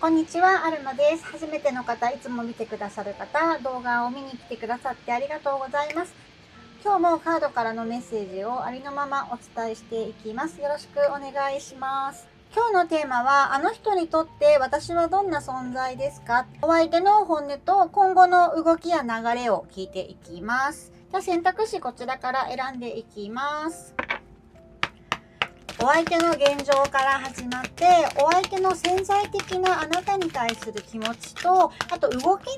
こんにちは、アルマです。初めての方、いつも見てくださる方、動画を見に来てくださってありがとうございます。今日もカードからのメッセージをありのままお伝えしていきます。よろしくお願いします。今日のテーマは、あの人にとって私はどんな存在ですか？お相手の本音と今後の動きや流れを聞いていきます。じゃあ選択肢こちらから選んでいきます。お相手の現状から始まって、お相手の潜在的なあなたに対する気持ちと、あと動き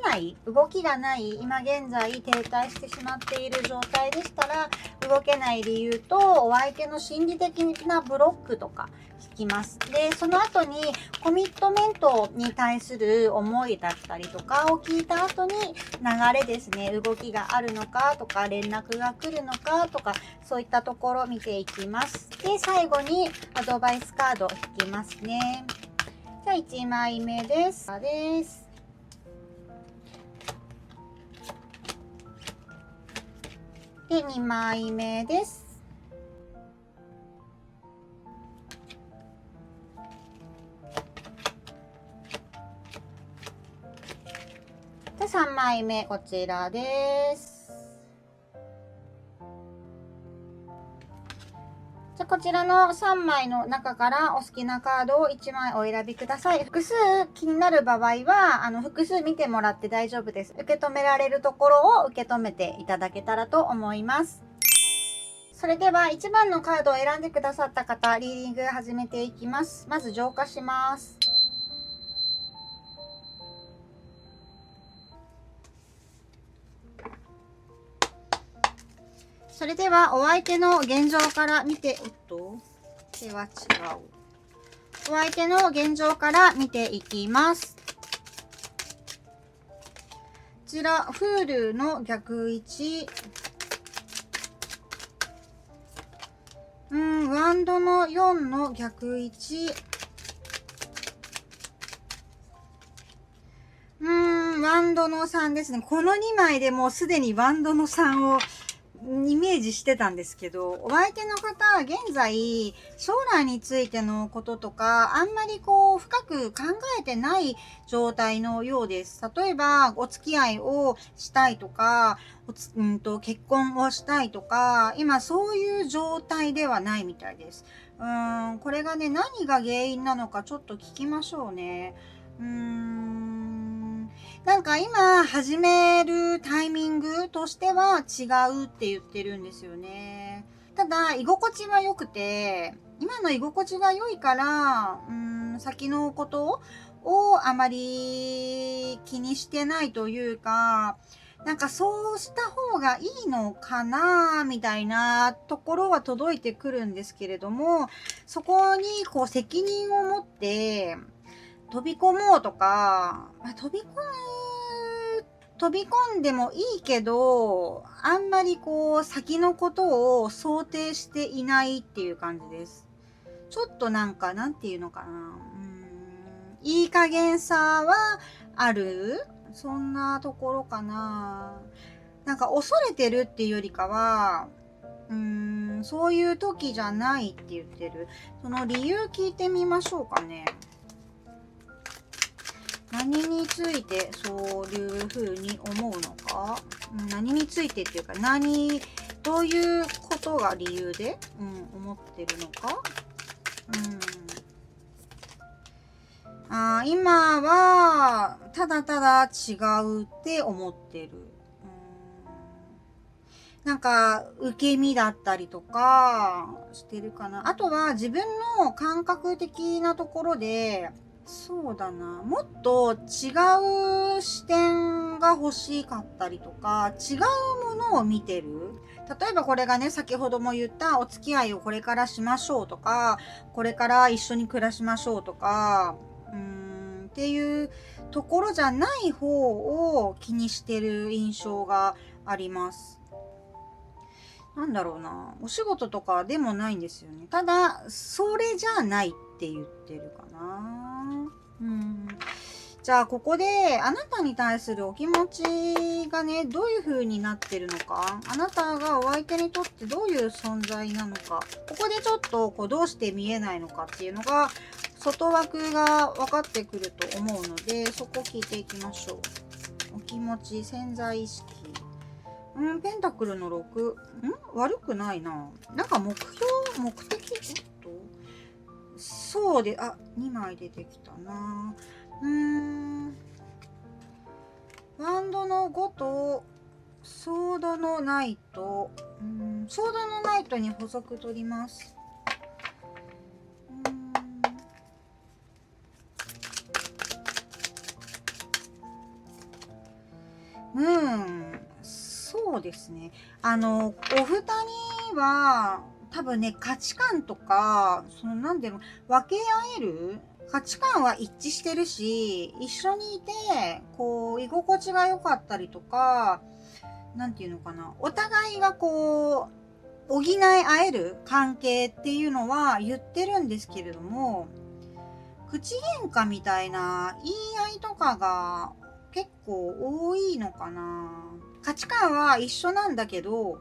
がない、今現在停滞してしまっている状態でしたら、動けない理由と、お相手の心理的なブロックとか聞きます。で、その後にコミットメントに対する思いだったりとかを聞いた後に、流れですね、動きがあるのかとか、連絡が来るのかとか、そういったところを見ていきます。で、最後にアドバイスカード引きますね。じゃあ1枚目です。で、2枚目です。で、3枚目、こちらです。じゃあこちらの3枚の中からお好きなカードを1枚お選びください。複数気になる場合は、複数見てもらって大丈夫です。受け止められるところを受け止めていただけたらと思います。それでは1番のカードを選んでくださった方、リーディング始めていきます。まず浄化します。それではお相手の現状から見て、手は違う。お相手の現状から見ていきます。こちら、フールの逆位置。ワンドの4の逆位置。ワンドの3ですね。この2枚でもうすでにワンドの3をイメージしてたんですけど、お相手の方、現在、将来についてのこととか、あんまり深く考えてない状態のようです。例えば、お付き合いをしたいとか、結婚をしたいとか、今そういう状態ではないみたいです。これがね、何が原因なのかちょっと聞きましょうね。なんか今始めるタイミングとしては違うって言ってるんですよね。ただ居心地は良くて、今の居心地が良いから、先のことをあまり気にしてないというか、なんかそうした方がいいのかなみたいなところは届いてくるんですけれども、そこに責任を持って飛び込もうとか、飛び込んでもいいけど、あんまり先のことを想定していないっていう感じです。ちょっとなんか、なんていうのかな。いい加減さはある？そんなところかな。なんか恐れてるっていうよりかは、そういう時じゃないって言ってる。その理由聞いてみましょうかね。何についてそういうふうに思うのか、何についてっていうか、どういうことが理由で、思ってるのか、今はただただ違うって思ってる。なんか受け身だったりとかしてるかな。あとは自分の感覚的なところで、そうだな、もっと違う視点が欲しかったりとか、違うものを見てる。例えばこれがね、先ほども言ったお付き合いをこれからしましょうとか、これから一緒に暮らしましょうとか、っていうところじゃない方を気にしてる印象があります。なんだろうな、お仕事とかでもないんですよね。ただ、それじゃないって言ってるかな。じゃあ、ここで、あなたに対するお気持ちがね、どういう風になってるのか、あなたがお相手にとってどういう存在なのか、ここでちょっと、どうして見えないのかっていうのが、外枠が分かってくると思うので、そこ聞いていきましょう。お気持ち、潜在意識。ペンタクルの6。悪くないな。なんか目的そうで、2枚出てきたな。ワンドの5と、ソードのナイト。ソードのナイトに補足取ります。そうですね。お二人は、多分ね、価値観とか、なんていうの、分け合える価値観は一致してるし、一緒にいて、居心地が良かったりとか、なんていうのかな、お互いが補い合える関係っていうのは言ってるんですけれども、口喧嘩みたいな言い合いとかが結構多いのかな。価値観は一緒なんだけど、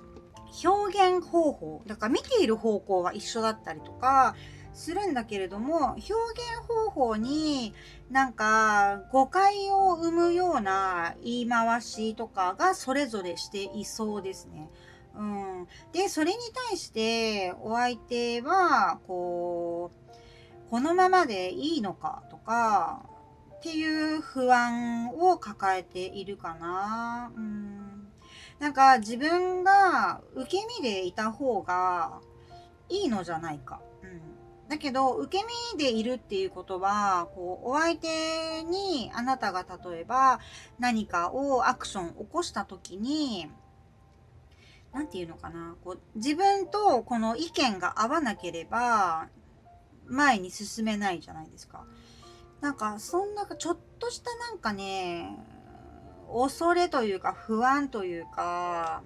表現方法、だから見ている方向は一緒だったりとかするんだけれども、表現方法になんか誤解を生むような言い回しとかがそれぞれしていそうですね。で、それに対してお相手は、このままでいいのかとかっていう不安を抱えているかな。なんか自分が受け身でいた方がいいのじゃないか。だけど受け身でいるっていうことは、お相手にあなたが例えば何かをアクションを起こした時に、なんていうのかな、自分とこの意見が合わなければ前に進めないじゃないですか。なんかそんなちょっとしたなんかね、恐れというか不安というか、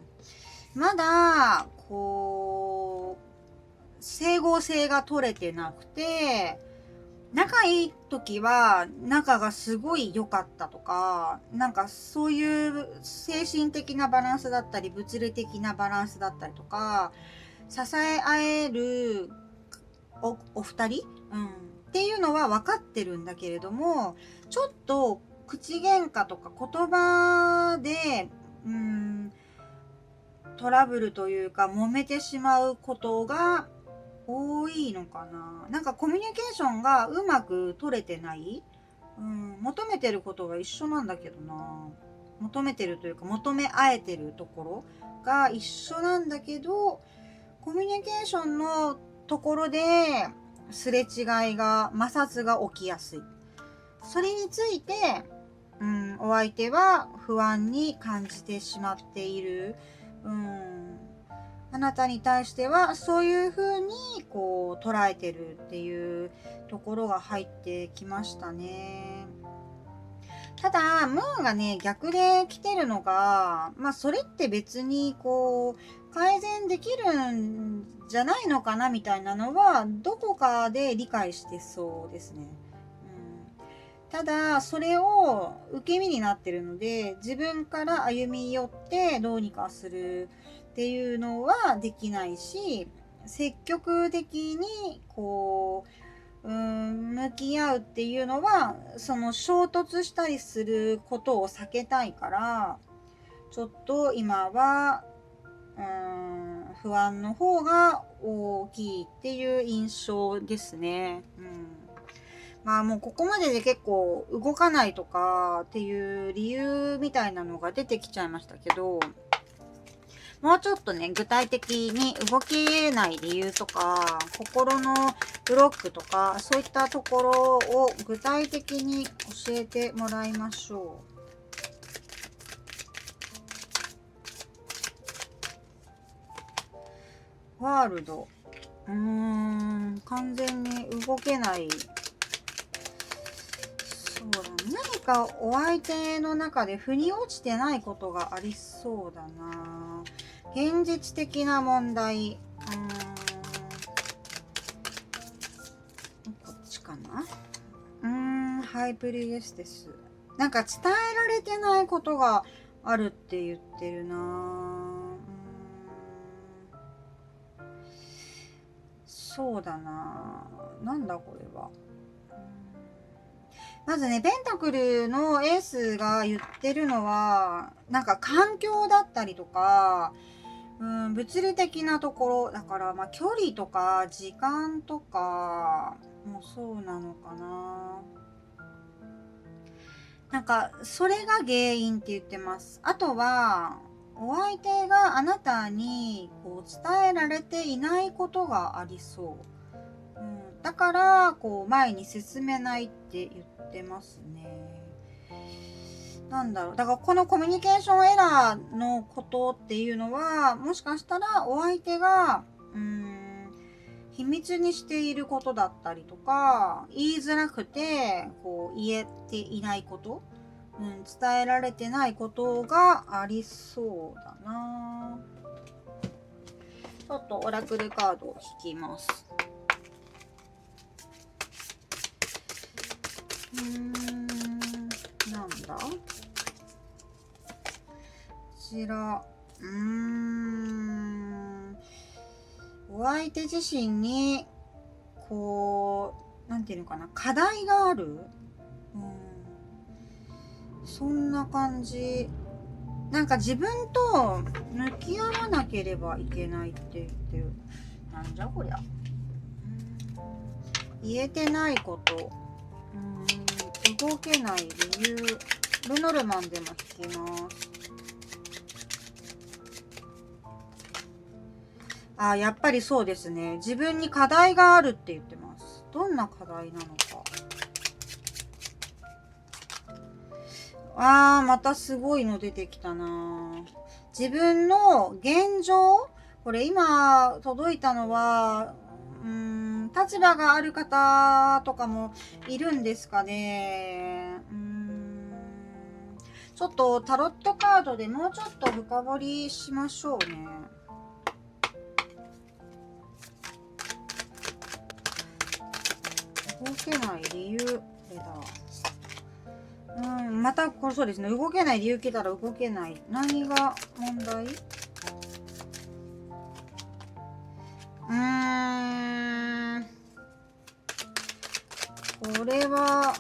まだ整合性が取れてなくて、仲いい時は仲がすごい良かったとか、なんかそういう精神的なバランスだったり物理的なバランスだったりとか、支え合えるお二人、っていうのは分かってるんだけれども、ちょっと口喧嘩とか言葉でトラブルというか揉めてしまうことが多いのかな。なんかコミュニケーションがうまく取れてない。求めてることが一緒なんだけどな。求めてるというか求め合えてるところが一緒なんだけど、コミュニケーションのところですれ違いが、摩擦が起きやすい。それについて、お相手は不安に感じてしまっている。あなたに対してはそういう風に捉えてるっていうところが入ってきましたね。ただムーンがね逆で来てるのが、それって別に改善できるんじゃないのかなみたいなのはどこかで理解してそうですね。ただそれを受け身になってるので、自分から歩み寄ってどうにかするっていうのはできないし、積極的に向き合うっていうのはその衝突したりすることを避けたいから、ちょっと今は不安の方が大きいっていう印象ですね。もうここまでで結構動かないとかっていう理由みたいなのが出てきちゃいましたけど、もうちょっとね、具体的に動けない理由とか、心のブロックとか、そういったところを具体的に教えてもらいましょう。ワールド。完全に動けない。そうだ、何かお相手の中で腑に落ちてないことがありそうだな。現実的な問題。こっちかな。ハイプリエステス。なんか伝えられてないことがあるって言ってるな。そうだな。なんだこれは。まずね、ペンタクルのエースが言ってるのは、なんか環境だったりとか、物理的なところ、だからまあ距離とか時間とかもそうなのかな。なんかそれが原因って言ってます。あとは、お相手があなたにこう伝えられていないことがありそう。だからこう前に進めないって言ってますね。なんだろう、だからこのコミュニケーションエラーのことっていうのは、もしかしたらお相手が秘密にしていることだったりとか、言いづらくてこう言えていないこと、伝えられてないことがありそうだな。ちょっとオラクルカードを引きます。なんだこちら。お相手自身にこうなんていうのかな、課題がある。そんな感じ。なんか自分と向き合わなければいけないって言ってる。なんじゃこりゃ。言えてないこと。動けない理由。ルノルマンでも引きます。やっぱりそうですね。自分に課題があるって言ってます。どんな課題なのか。またすごいの出てきたな。自分の現状、これ今届いたのは、立場がある方とかもいるんですかね。ちょっとタロットカードでもうちょっと深掘りしましょうね。動けない理由、これだ。またこれそうですね。動けない理由来たら動けない。何が問題？これは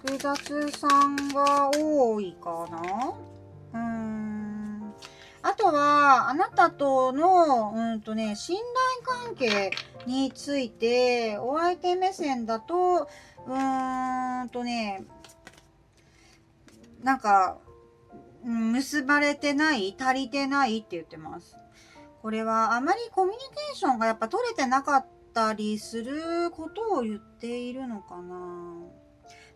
複雑さんが多いかな。あとはあなたとの信頼関係についてお相手目線だとなんか結ばれてない、足りてないって言ってます。これはあまりコミュニケーションがやっぱ取れてなかったりすることを言っているのかな。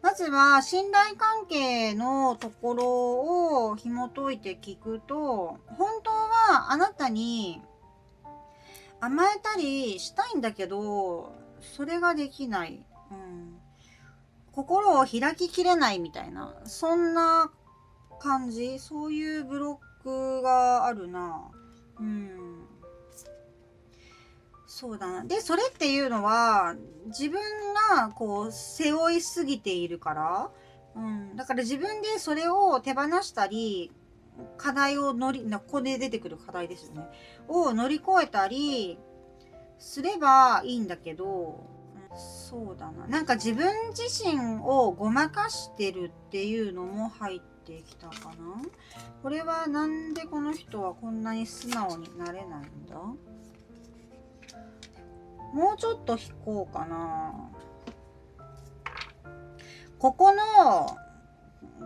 まずは信頼関係のところを紐解いて聞くと、本当はあなたに甘えたりしたいんだけど、それができない。心を開ききれないみたいな、そんな感じ、そういうブロックがあるな。そうだな。で、それっていうのは自分がこう背負いすぎているから、だから自分でそれを手放したり、課題をここで出てくる課題ですよね。を乗り越えたりすればいいんだけど、そうだな。なんか自分自身をごまかしてるっていうのも入ってきたかな。これはなんでこの人はこんなに素直になれないんだ？もうちょっと引こうかな。ここの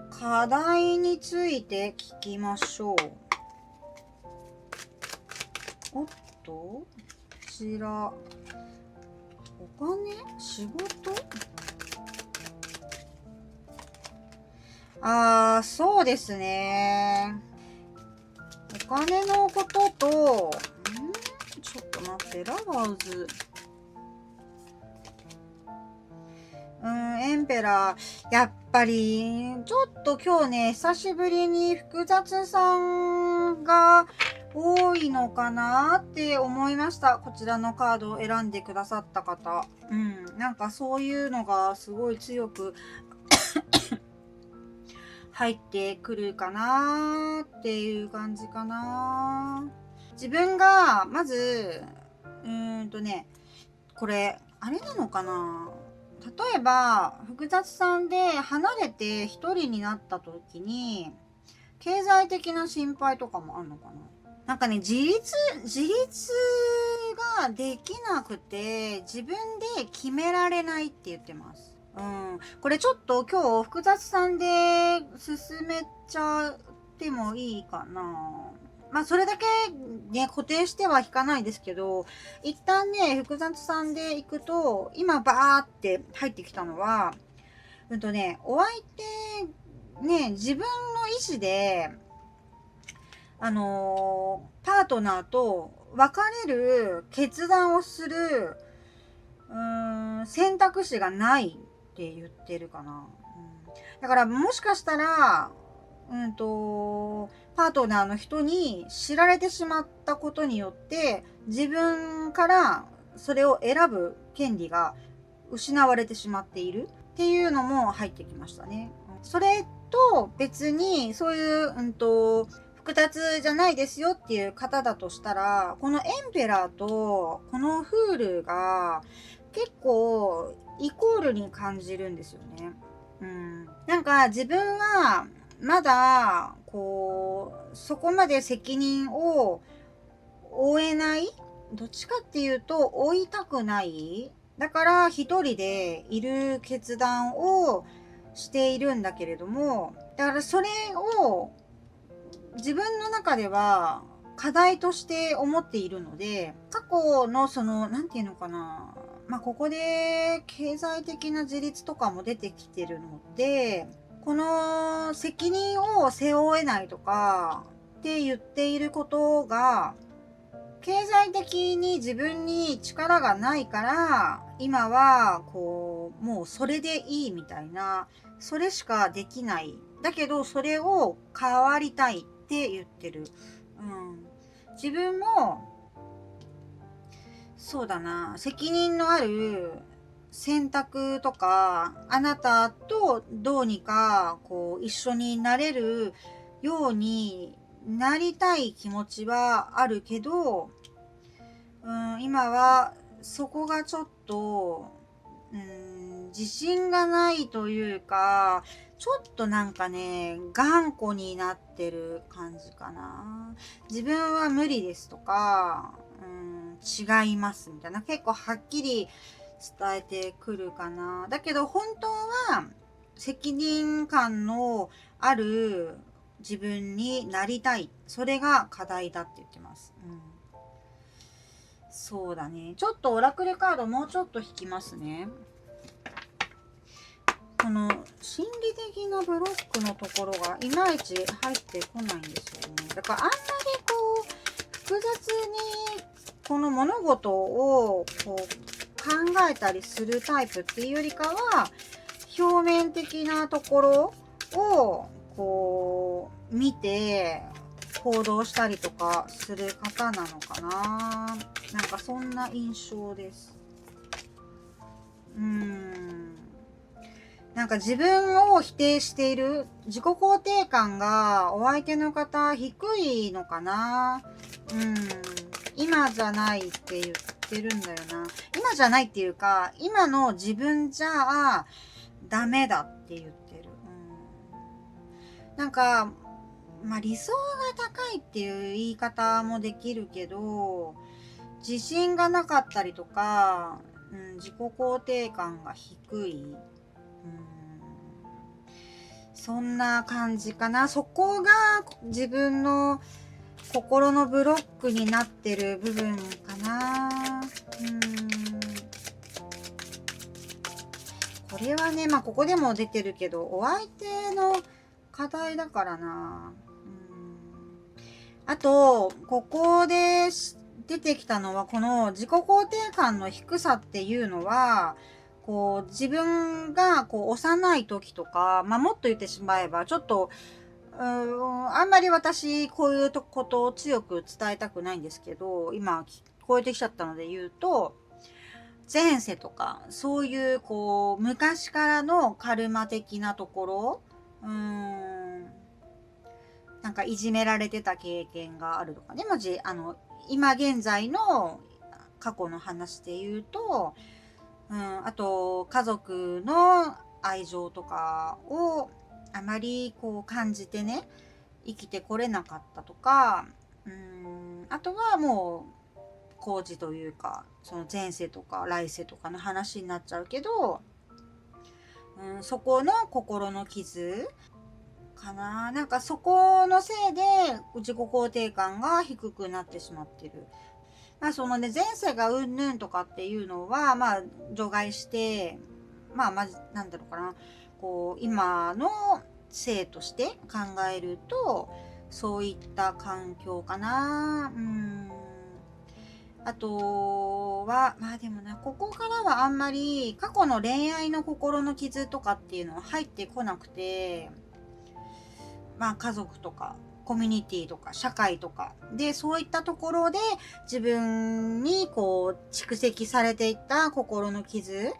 課題について聞きましょう。おっと、こちら。お金？仕事？そうですね。お金のことと、ちょっと待って、ラバーズ。エンペラー。やっぱり、ちょっと今日ね、久しぶりに複雑さんが多いのかなって思いました。こちらのカードを選んでくださった方。なんかそういうのがすごい強く入ってくるかなっていう感じかな。自分が、まず、これ、あれなのかな、例えば複雑さんで離れて一人になった時に経済的な心配とかもあるのかな。なんかね、自立ができなくて自分で決められないって言ってます。これちょっと今日複雑さんで進めちゃってもいいかな。まあそれだけね固定しては引かないですけど、一旦ね複雑さんで行くと今バーって入ってきたのは、お相手ね、自分の意思でパートナーと別れる決断をする選択肢がないって言ってるかな。だからもしかしたらパートナーの人に知られてしまったことによって自分からそれを選ぶ権利が失われてしまっているっていうのも入ってきましたね。それと別にそういう、複雑じゃないですよっていう方だとしたら、このエンペラーとこのフールが結構イコールに感じるんですよね。なんか自分はまだそこまで責任を負えない、どっちかっていうと負いたくない、だから一人でいる決断をしているんだけれども、だからそれを自分の中では課題として思っているので、過去のなんていうのかな、ここで経済的な自立とかも出てきてるので、この責任を背負えないとかって言っていることが、経済的に自分に力がないから今はもうそれでいいみたいな、それしかできない、だけどそれを変わりたいって言ってる。自分もそうだな、責任のある選択とか、あなたとどうにか一緒になれるようになりたい気持ちはあるけど、今はそこがちょっと自信がないというか、ちょっとなんかね頑固になってる感じかな。自分は無理ですとか、違いますみたいな、結構はっきり伝えてくるかな。だけど本当は責任感のある自分になりたい、それが課題だって言ってます。そうだね。ちょっとオラクルカードもうちょっと引きますね。この心理的なブロックのところがいまいち入ってこないんですよね。だからあんまり複雑にこの物事を考えたりするタイプっていうよりかは、表面的なところを見て行動したりとかする方なのかな。なんかそんな印象です。なんか自分を否定している、自己肯定感がお相手の方低いのかな。今じゃないって言ってるんだよな。今じゃないっていうか、今の自分じゃダメだって言ってる。なんか理想が高いっていう言い方もできるけど、自信がなかったりとか、自己肯定感が低い、そんな感じかな。そこが自分の心のブロックになってる部分かな。これはね、ここでも出てるけどお相手の課題だからな。あとここで出てきたのは、この自己肯定感の低さっていうのは、自分が幼い時とか、もっと言ってしまえばちょっとあんまり私こういうことを強く伝えたくないんですけど、今聞こえてきちゃったので言うと、前世とかそういう昔からのカルマ的なところ、なんかいじめられてた経験があるとかね、今現在の過去の話で言うと、あと家族の愛情とかをあまりこう感じてね、生きてこれなかったとか、あとはもう工事というか、その前世とか来世とかの話になっちゃうけど、そこの心の傷かな。なんかそこのせいで自己肯定感が低くなってしまってる。そのね、前世がうんぬんとかっていうのは、除外して、まず、なんだろうかな。こう、今の生として考えると、そういった環境かな。あとは、でもな、ここからはあんまり過去の恋愛の心の傷とかっていうのは入ってこなくて、家族とかコミュニティとか社会とかで、そういったところで自分にこう蓄積されていった心の傷、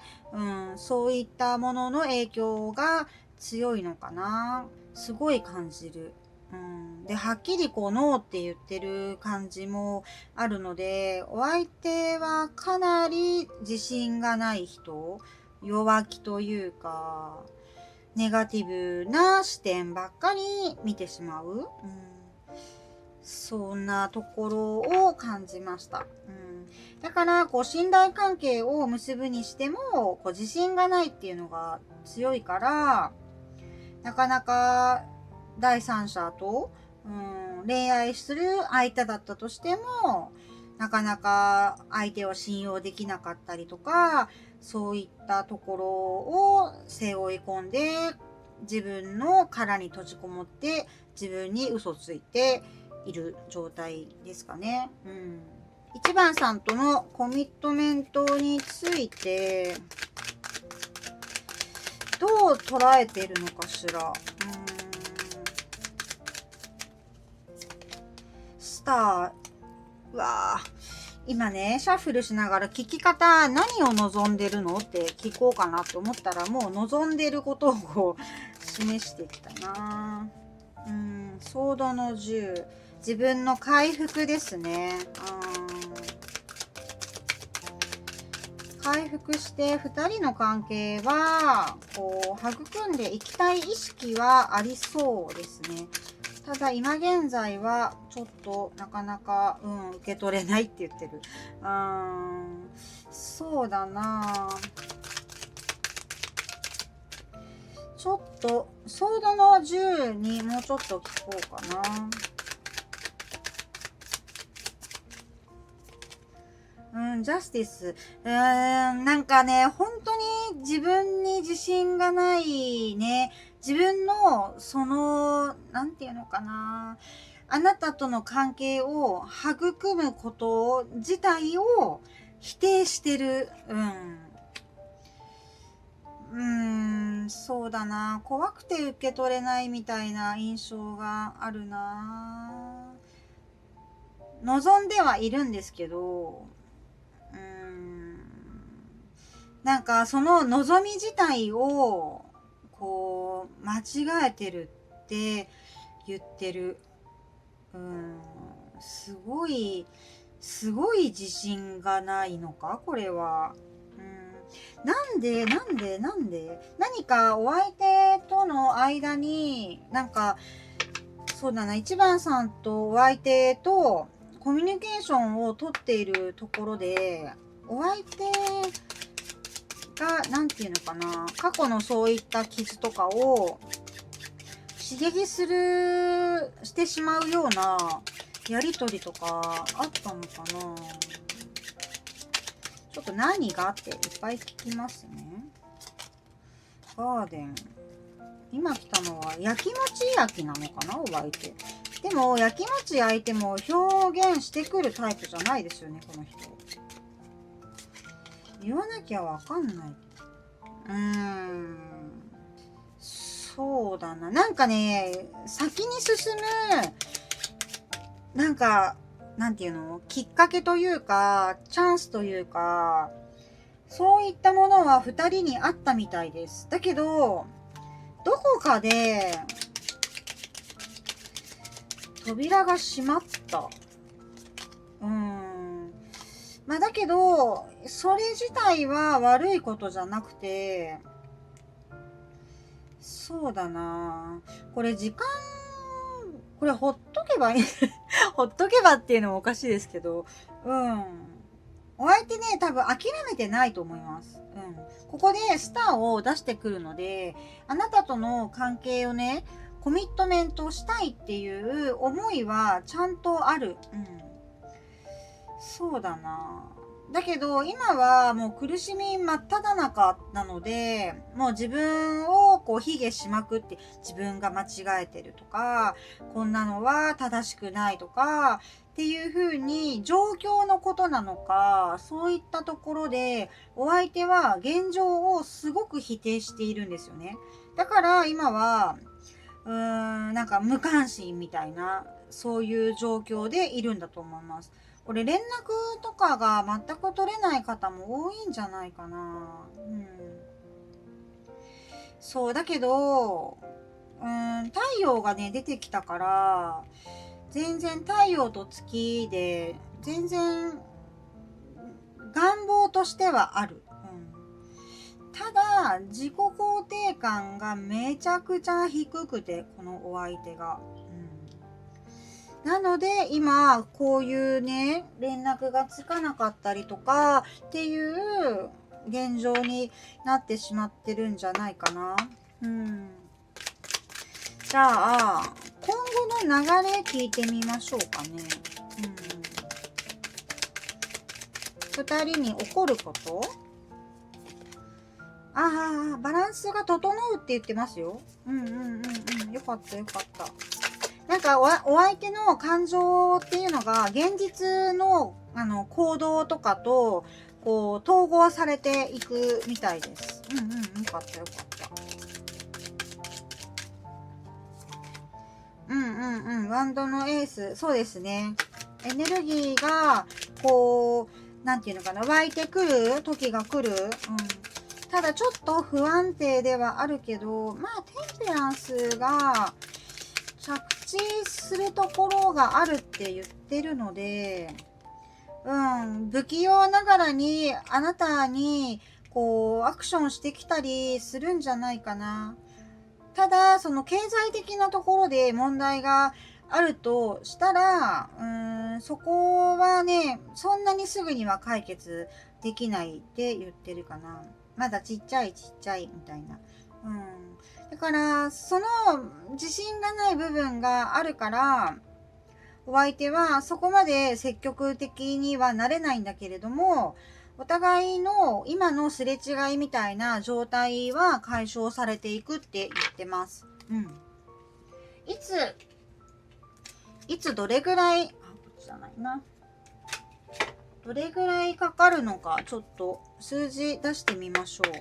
そういったものの影響が強いのかな。すごい感じる。で、はっきりこうノーって言ってる感じもあるので、お相手はかなり自信がない人、弱気というか、ネガティブな視点ばっかり見てしまう。そんなところを感じました。だから、こう、信頼関係を結ぶにしても、こう、自信がないっていうのが強いから、なかなか第三者と、恋愛する相手だったとしても、なかなか相手を信用できなかったりとか、そういったところを背負い込んで、自分の殻に閉じこもって自分に嘘ついている状態ですかね。1番さんとのコミットメントについてどう捉えているのかしら。スターは今ね、シャッフルしながら聞き方、何を望んでるのって聞こうかなって思ったら、もう望んでることをこう示してきたな。ソードの10、自分の回復ですね。回復して2人の関係はこう育んでいきたい意識はありそうですね。ただ今現在はちょっとなかなか、受け取れないって言ってる。そうだな。ちょっとソードの10にもうちょっと聞こうかな。ジャスティス。なんかね、本当に自分に自信がないね。自分の、なんていうのかな。あなたとの関係を育むこと自体を否定してる。そうだな。怖くて受け取れないみたいな印象があるな。望んではいるんですけど、なんかその望み自体をこう間違えてるって言ってる。すごい自信がないのかこれは。なんで何かお相手との間になんかそうだな、1番さんとお相手とコミュニケーションをとっているところで、お相手がなんていうのかな、過去のそういった傷とかを刺激してしまうようなやりとりとかあったのかな。ちょっと何がっていっぱい聞きますね。ガーデン。今来たのは焼きもち焼きなのかな、お相手。でも焼きもち焼いても表現してくるタイプじゃないですよね、この人。言わなきゃわかんない。そうだな。なんかね、先に進む、なんか、なんていうの、きっかけというか、チャンスというか、そういったものは2人にあったみたいです。だけど、どこかで、扉が閉まった。まあだけど、それ自体は悪いことじゃなくて、そうだな。これ時間、これほっとけばいい。ほっとけばっていうのもおかしいですけど、うん。お相手ね、多分諦めてないと思います。うん。ここでスターを出してくるので、あなたとの関係をね、コミットメントしたいっていう思いはちゃんとある。うん。そうだな。だけど今はもう苦しみ真っ只中なので、もう自分をこう卑下しまくって、自分が間違えてるとか、こんなのは正しくないとかっていう風に状況のことなのか、そういったところでお相手は現状をすごく否定しているんですよね。だから今はなんか無関心みたいな、そういう状況でいるんだと思います。これ連絡とかが全く取れない方も多いんじゃないかな。うん。そうだけど、太陽がね出てきたから、全然太陽と月で全然願望としてはある。ただ自己肯定感がめちゃくちゃ低くて、このお相手が。なので今こういうね連絡がつかなかったりとかっていう現状になってしまってるんじゃないかな。じゃあ今後の流れ聞いてみましょうかね。2人に起こること、バランスが整うって言ってますよ。よかったよかった。なんかお相手の感情っていうのが現実の行動とかとこう統合されていくみたいです。よかったよかった。ワンドのエース、そうですね。エネルギーがこうなんていうのかな、湧いてくる時が来る。ただちょっと不安定ではあるけど、まあテンペランスが着地するところがあるって言ってるので、不器用ながらにあなたにこうアクションしてきたりするんじゃないかな。ただその経済的なところで問題があるとしたら、そこはねそんなにすぐには解決できないって言ってるかな。まだちっちゃいみたいな。だからその自信がない部分があるから、お相手はそこまで積極的にはなれないんだけれども、お互いの今のすれ違いみたいな状態は解消されていくって言ってます。いつどれぐらい、こっちじゃないな。どれぐらいかかるのか、ちょっと数字出してみましょう。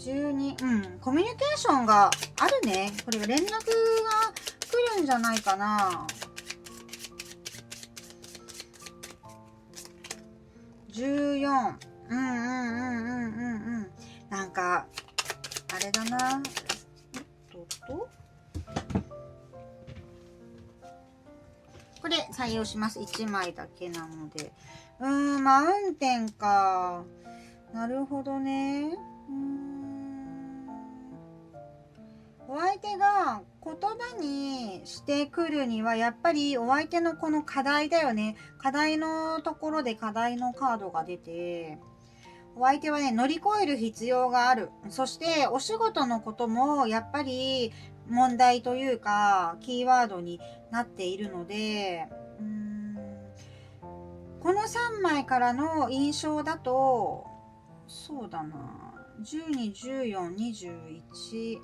12、コミュニケーションがあるね。これ連絡が来るんじゃないかな。14。なんか、あれだな。これ採用します。1枚だけなので。マウンテンか。なるほどね。お相手が言葉にしてくるにはやっぱりお相手のこの課題だよね。課題のところで課題のカードが出て、お相手はね乗り越える必要がある。そしてお仕事のこともやっぱり問題というかキーワードになっているので、この3枚からの印象だとそうだな、12、14、21。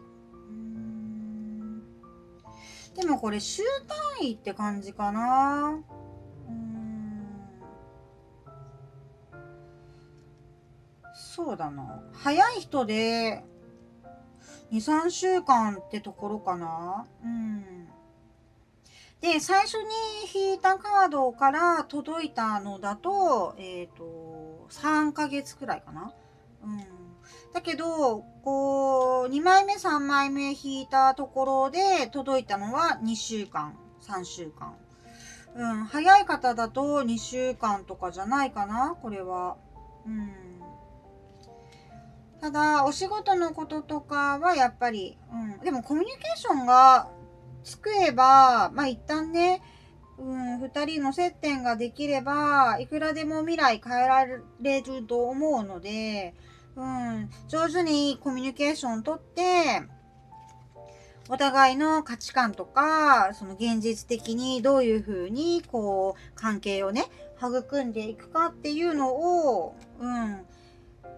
でもこれ週単位って感じかな。そうだな。早い人で2、3週間ってところかな。で、最初に引いたカードから届いたのだと、3ヶ月くらいかな。だけど、こう、2枚目、3枚目引いたところで届いたのは2週間、3週間。早い方だと2週間とかじゃないかな、これは。ただ、お仕事のこととかはやっぱり、でもコミュニケーションがつくえば、一旦ね、2人の接点ができれば、いくらでも未来変えられると思うので、上手にコミュニケーションをとって、お互いの価値観とか、その現実的にどういうふうに、こう、関係をね、育んでいくかっていうのを、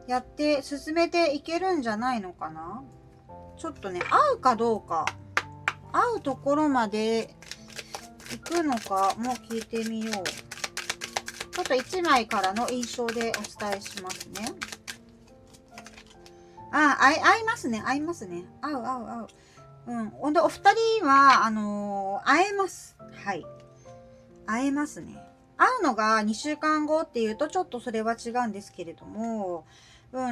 やって進めていけるんじゃないのかな。ちょっとね、合うかどうか、合うところまで行くのかも聞いてみよう。ちょっと1枚からの印象でお伝えしますね。合いますね、合いますね。合う。ほんと、お二人は、会えます。はい。会えますね。会うのが2週間後っていうと、ちょっとそれは違うんですけれども、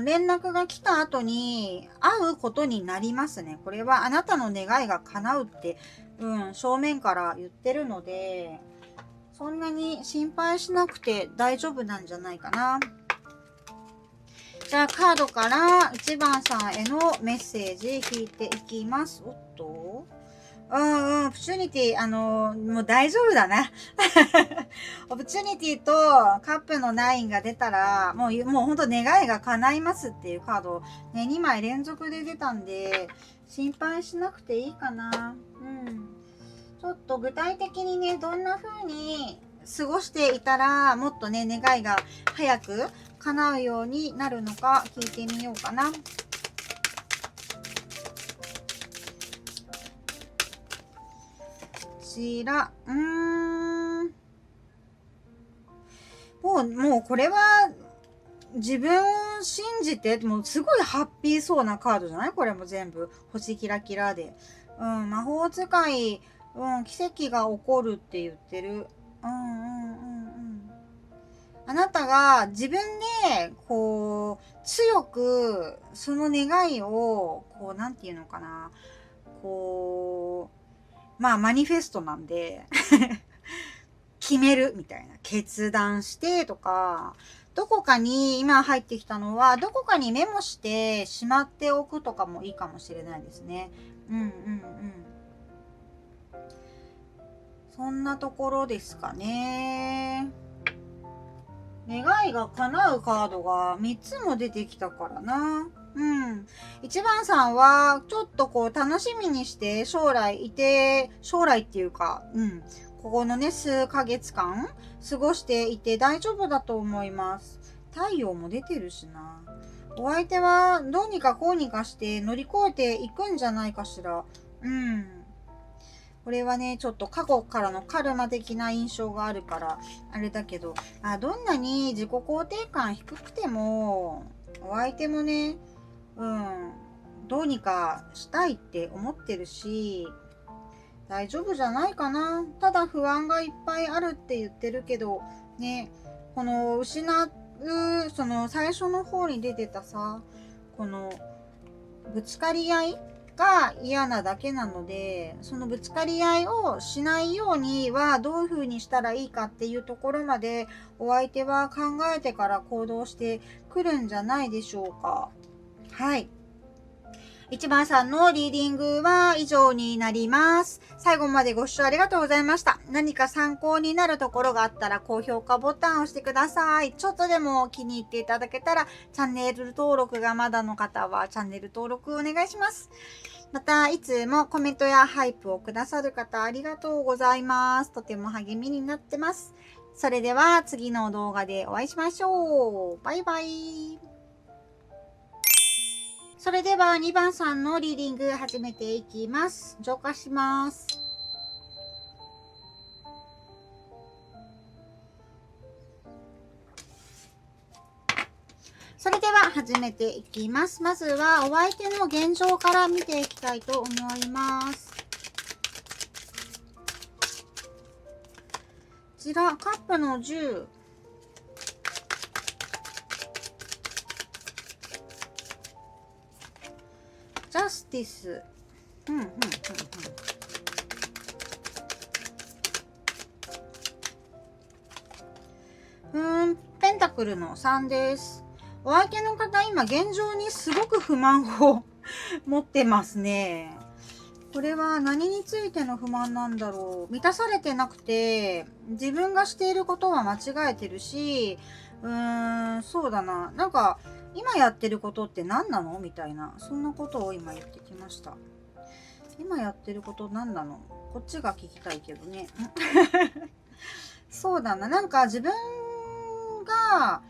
連絡が来た後に会うことになりますね。これはあなたの願いが叶うって、正面から言ってるので、そんなに心配しなくて大丈夫なんじゃないかな。じゃあカードから1番さんへのメッセージ引いていきます。おっと、オプチュニティ、もう大丈夫だな。オプチュニティとカップの9が出たら、もうほんと願いが叶いますっていうカード、ね、2枚連続で出たんで、心配しなくていいかな。ちょっと具体的にね、どんな風に過ごしていたら、もっとね、願いが早く叶うようになるのか聞いてみようかな。こちら、もうこれは自分を信じて、もうすごいハッピーそうなカードじゃない？これも全部星キラキラで。魔法使い、奇跡が起こるって言ってる。あなたが自分で、こう、強く、その願いを、こう、なんていうのかな。こう、マニフェストなんで、決めるみたいな。決断してとか、どこかに、今入ってきたのは、どこかにメモしてしまっておくとかもいいかもしれないですね。そんなところですかね。願いが叶うカードが3つも出てきたからな。1番さんは、ちょっとこう、楽しみにして将来っていうか、ここのね、数ヶ月間、過ごしていて大丈夫だと思います。太陽も出てるしな。お相手は、どうにかこうにかして乗り越えていくんじゃないかしら。これはね、ちょっと過去からのカルマ的な印象があるから、あれだけど、どんなに自己肯定感低くても、お相手もね、どうにかしたいって思ってるし、大丈夫じゃないかな。ただ不安がいっぱいあるって言ってるけど、ね、この失う、その最初の方に出てたさ、このぶつかり合いが嫌なだけなので、そのぶつかり合いをしないようにはどういう風にしたらいいかっていうところまでお相手は考えてから行動してくるんじゃないでしょうか。はい。1番さんのリーディングは以上になります。最後までご視聴ありがとうございました。何か参考になるところがあったら高評価ボタンを押してください。ちょっとでも気に入っていただけたらチャンネル登録がまだの方はチャンネル登録お願いします。また、いつもコメントやハイプをくださる方ありがとうございます。とても励みになってます。それでは次の動画でお会いしましょう。バイバイ。それでは2番さんのリーディング始めていきます。浄化します。それでは始めていきます。まずはお相手の現状から見ていきたいと思います。こちら、カップの10。ティス。ペンタクルの3です。お相手の方、今現状にすごく不満を持ってますね。これは何についての不満なんだろう。満たされてなくて、自分がしていることは間違えてるし、そうだな。なんか、今やってることって何なのみたいな、そんなことを今言ってきました。今やってること何なの？こっちが聞きたいけどね。そうだな。なんか自分が、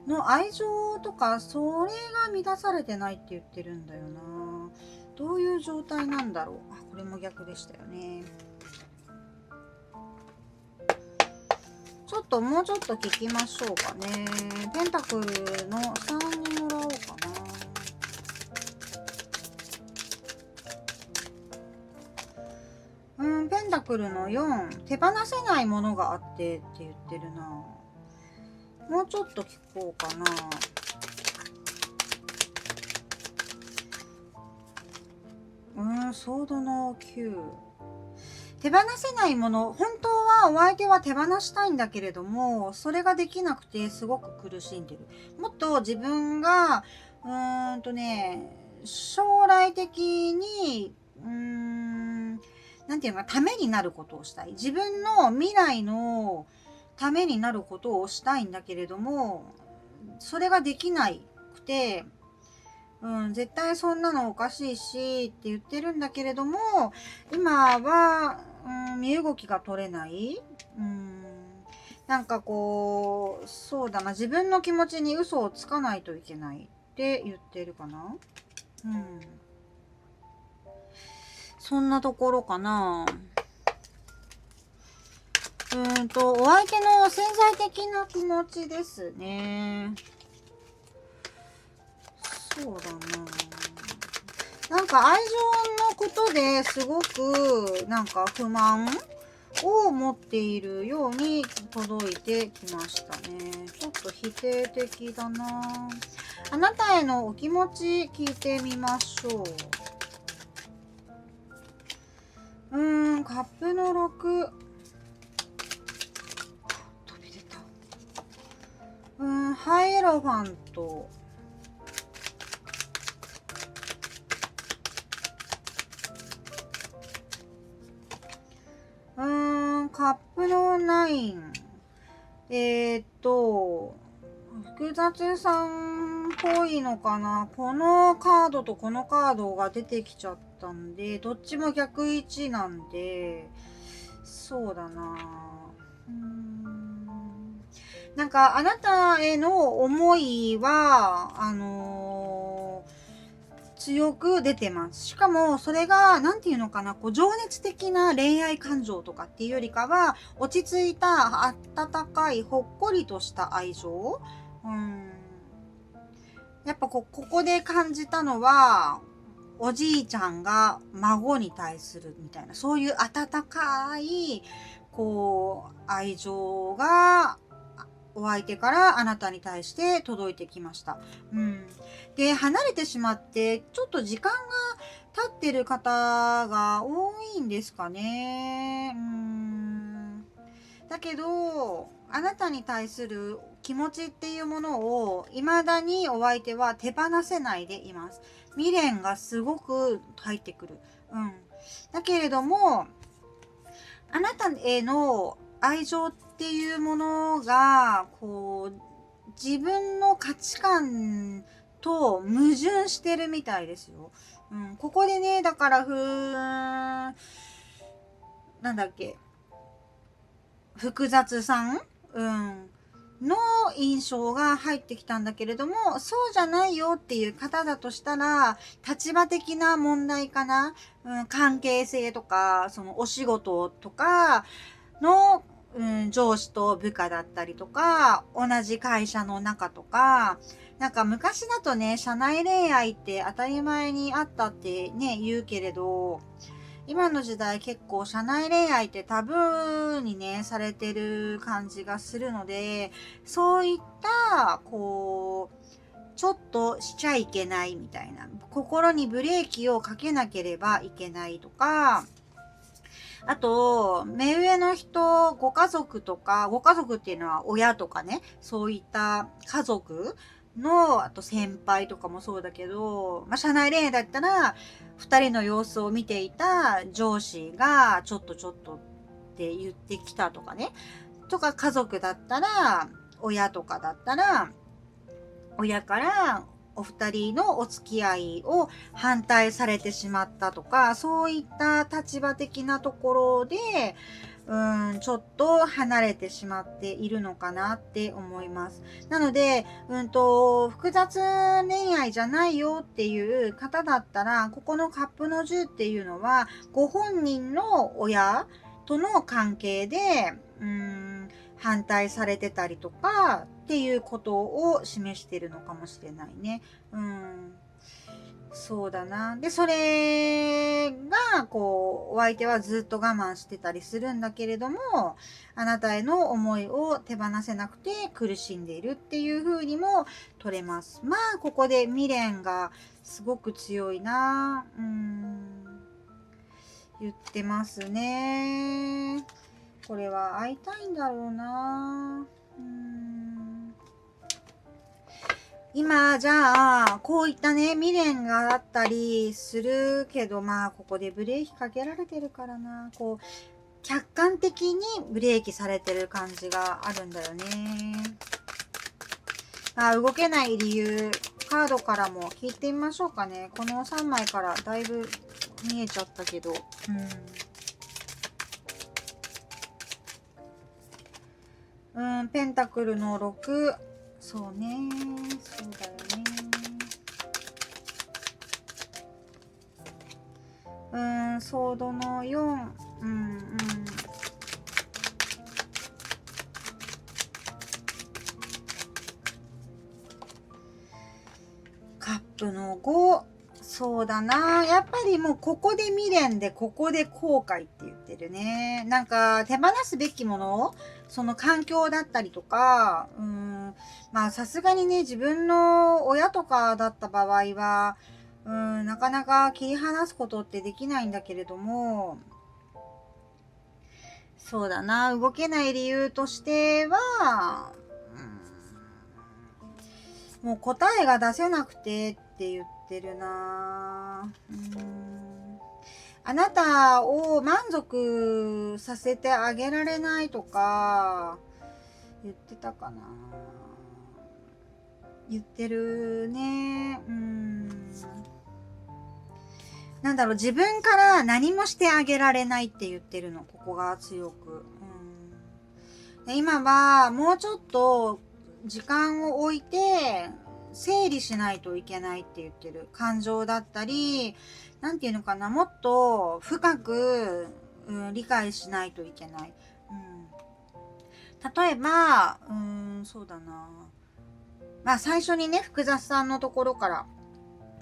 の愛情とか、それが満たされてないって言ってるんだよな。どういう状態なんだろう。あ、これも逆でしたよね。ちょっともうちょっと聞きましょうかね。ペンタクルの3にもらおうかな。ペンタクルの4、手放せないものがあってって言ってるな。もうちょっと聞こうかな。ソードの9。手放せないもの、本当はお相手は手放したいんだけれども、それができなくてすごく苦しんでる。もっと自分が、将来的に、なんていうのか、ためになることをしたい。自分の未来のためになることをしたいんだけれども、それができなくて、絶対そんなのおかしいしって言ってるんだけれども、今は、身動きが取れない。なんかこう、そうだな、自分の気持ちに嘘をつかないといけないって言ってるかな。そんなところかな。お相手の潜在的な気持ちですね。そうだな。なんか愛情のことですごくなんか不満を持っているように届いてきましたね。ちょっと否定的だな。あなたへのお気持ち聞いてみましょう。カップの6。飛び出た。ハイエロファント。カップの9。複雑さんっぽいのかな。このカードとこのカードが出てきちゃったんで、どっちも逆位置なんで、そうだな。なんかあなたへの思いは、強く出てます。しかも、それが、なんていうのかな、こう、情熱的な恋愛感情とかっていうよりかは、落ち着いた、温かい、ほっこりとした愛情。やっぱここで感じたのは、おじいちゃんが孫に対するみたいな、そういう温かい、こう、愛情が、お相手からあなたに対して届いてきました。で、離れてしまって、ちょっと時間が経ってる方が多いんですかね。だけど、あなたに対する気持ちっていうものを、未だにお相手は手放せないでいます。未練がすごく入ってくる。だけれども、あなたへの愛情っていうものが、こう、自分の価値観と矛盾してるみたいですよ。ここでね、だから、なんだっけ、複雑さんの印象が入ってきたんだけれども、そうじゃないよっていう方だとしたら、立場的な問題かな。関係性とか、そのお仕事とかの、上司と部下だったりとか、同じ会社の中とか、なんか昔だとね、社内恋愛って当たり前にあったってね、言うけれど、今の時代結構社内恋愛ってタブーにね、されてる感じがするので、そういった、こう、ちょっとしちゃいけないみたいな、心にブレーキをかけなければいけないとか、あと、目上の人、ご家族とか、ご家族っていうのは親とかね、そういった家族の、あと先輩とかもそうだけど、社内恋愛だったら、二人の様子を見ていた上司が、ちょっとって言ってきたとかね。とか、家族だったら、親とかだったら、親からお二人のお付き合いを反対されてしまったとか、そういった立場的なところで、ちょっと離れてしまっているのかなって思います。なので、複雑恋愛じゃないよっていう方だったら、ここのカップの10っていうのは、ご本人の親との関係で、反対されてたりとかっていうことを示してるのかもしれないね。そうだな。で、それが、お相手はずっと我慢してたりするんだけれども、あなたへの思いを手放せなくて苦しんでいるっていう風にも取れます。ここで未練がすごく強いな。言ってますね。これは会いたいんだろうな。今、じゃあ、こういったね、未練があったりするけど、ここでブレーキかけられてるからな。客観的にブレーキされてる感じがあるんだよね。動けない理由、カードからも聞いてみましょうかね。この3枚からだいぶ見えちゃったけど。ペンタクルの6。そうね。そうだよね。ソードの4。カップの5。そうだな。やっぱりもうここで未練で、ここで後悔って言ってるね。なんか手放すべきもの、その環境だったりとか、さすがにね、自分の親とかだった場合は、なかなか切り離すことってできないんだけれども、そうだな。動けない理由としては、もう答えが出せなくてって言ってるな。あなたを満足させてあげられないとか言ってたかな。言ってるね。なんだろう、自分から何もしてあげられないって言ってるの。ここが強く。で今はもうちょっと時間を置いて整理しないといけないって言ってる。感情だったり、なんていうのかな、もっと深く、理解しないといけない。例えば、そうだな。最初にね、複雑さんのところから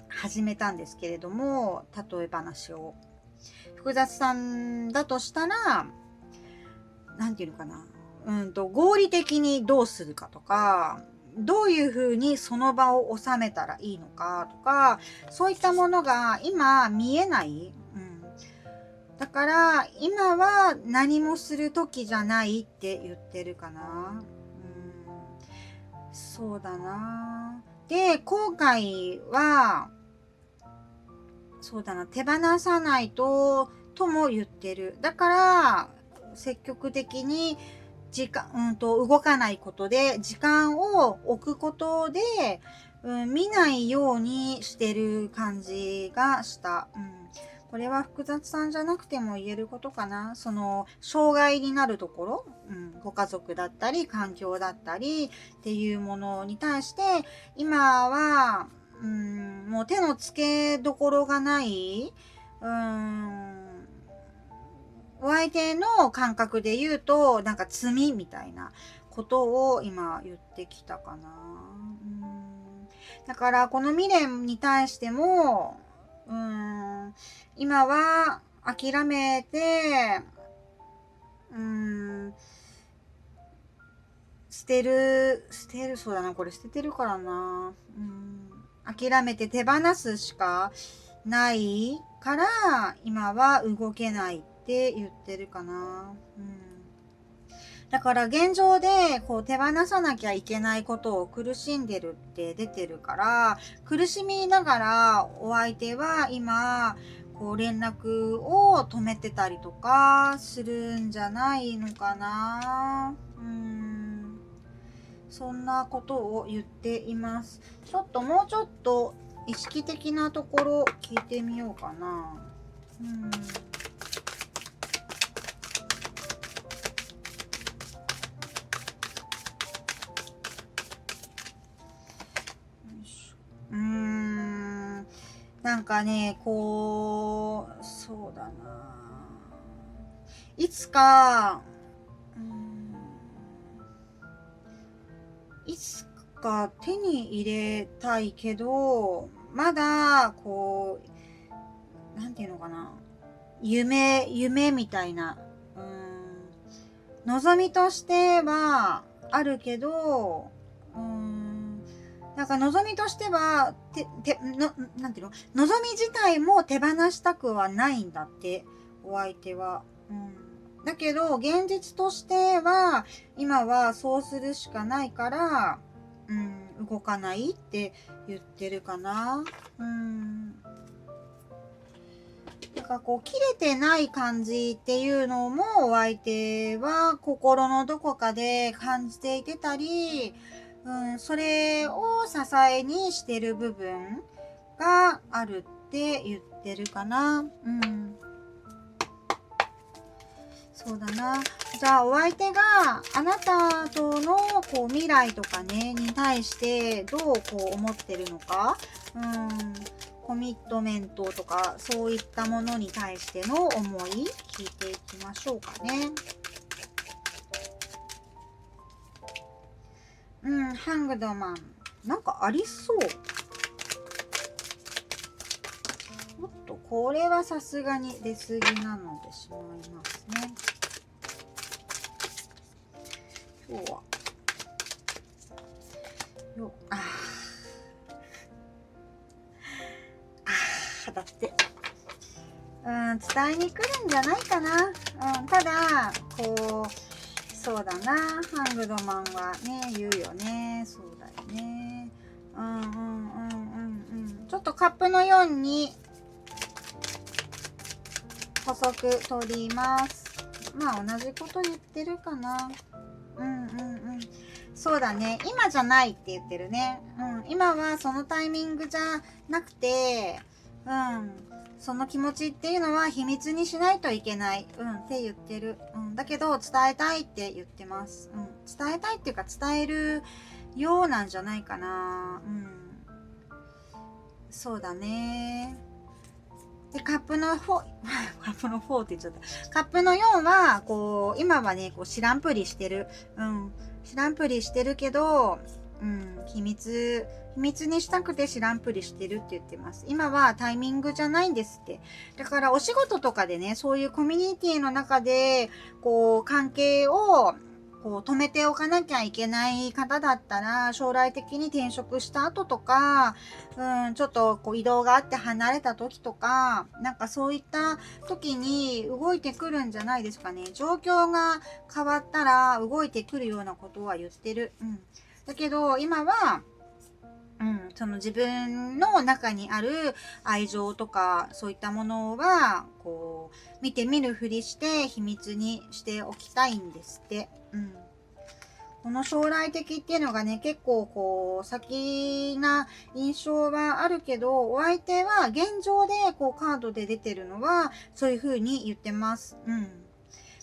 始めたんですけれども、例え話を。複雑さんだとしたら、なんていうのかな。合理的にどうするかとか、どういうふうにその場を収めたらいいのかとか、そういったものが今見えない。だから今は何もする時じゃないって言ってるかな。そうだな。で、後悔は、そうだな、手放さないとも言ってる。だから積極的に動かないことで、時間を置くことで、見ないようにしてる感じがした。これは複雑さんじゃなくても言えることかな。その、障害になるところ、ご家族だったり、環境だったりっていうものに対して、今は、もう手の付けどころがない、お相手の感覚で言うと、なんか罪みたいなことを今言ってきたかな。だからこの未練に対しても、今は諦めて、そうだな、これ捨ててるからな。諦めて手放すしかないから、今は動けないって言ってるかな。だから現状でこう手放さなきゃいけないことを苦しんでるって出てるから、苦しみながらお相手は今こう連絡を止めてたりとかするんじゃないのかな。そんなことを言っています。もうちょっと意識的なところ聞いてみようかな。なんかね、こう、そうだな。いつか手に入れたいけど、まだ、こう、なんていうのかな。夢みたいな。望みとしてはあるけど、なんか望みとしては、なんていうの、望み自体も手放したくはないんだって、お相手は。だけど、現実としては、今はそうするしかないから、動かないって言ってるかな。なんかこう、切れてない感じっていうのも、お相手は心のどこかで感じていてたり、それを支えにしてる部分があるって言ってるかな。そうだな。じゃあお相手があなたとのこう未来とかねに対してどうこう思ってるのか、コミットメントとかそういったものに対しての思い聞いていきましょうかね。ハングドマン。なんかありそう。おっと、これはさすがに出過ぎなのでしまいますね。今日は。だって。伝えに来るんじゃないかな。ただ、こう、そうだな。ハングドマンはね、言うよね。そうだよね。ちょっとカップのように、細く取ります。まあ、同じこと言ってるかな。そうだね。今じゃないって言ってるね。今はそのタイミングじゃなくて、その気持ちっていうのは秘密にしないといけない。って言ってる。だけど、伝えたいって言ってます。伝えたいっていうか、伝えるようなんじゃないかな。そうだね。で、カップの4って言っちゃった。カップの4は、こう、今はね、こう、知らんぷりしてる。知らんぷりしてるけど、秘密にしたくて知らんぷりしてるって言ってます。今はタイミングじゃないんですって。だからお仕事とかでね、そういうコミュニティの中で、こう、関係を、こう止めておかなきゃいけない方だったら、将来的に転職した後とか、ちょっとこう移動があって離れた時とか、なんかそういった時に動いてくるんじゃないですかね。状況が変わったら動いてくるようなことは言ってる。だけど今は、その自分の中にある愛情とかそういったものはこう見て見ぬふりして秘密にしておきたいんですって。この将来的っていうのがね、結構こう先な印象はあるけど、お相手は現状でこうカードで出てるのはそういう風に言ってます。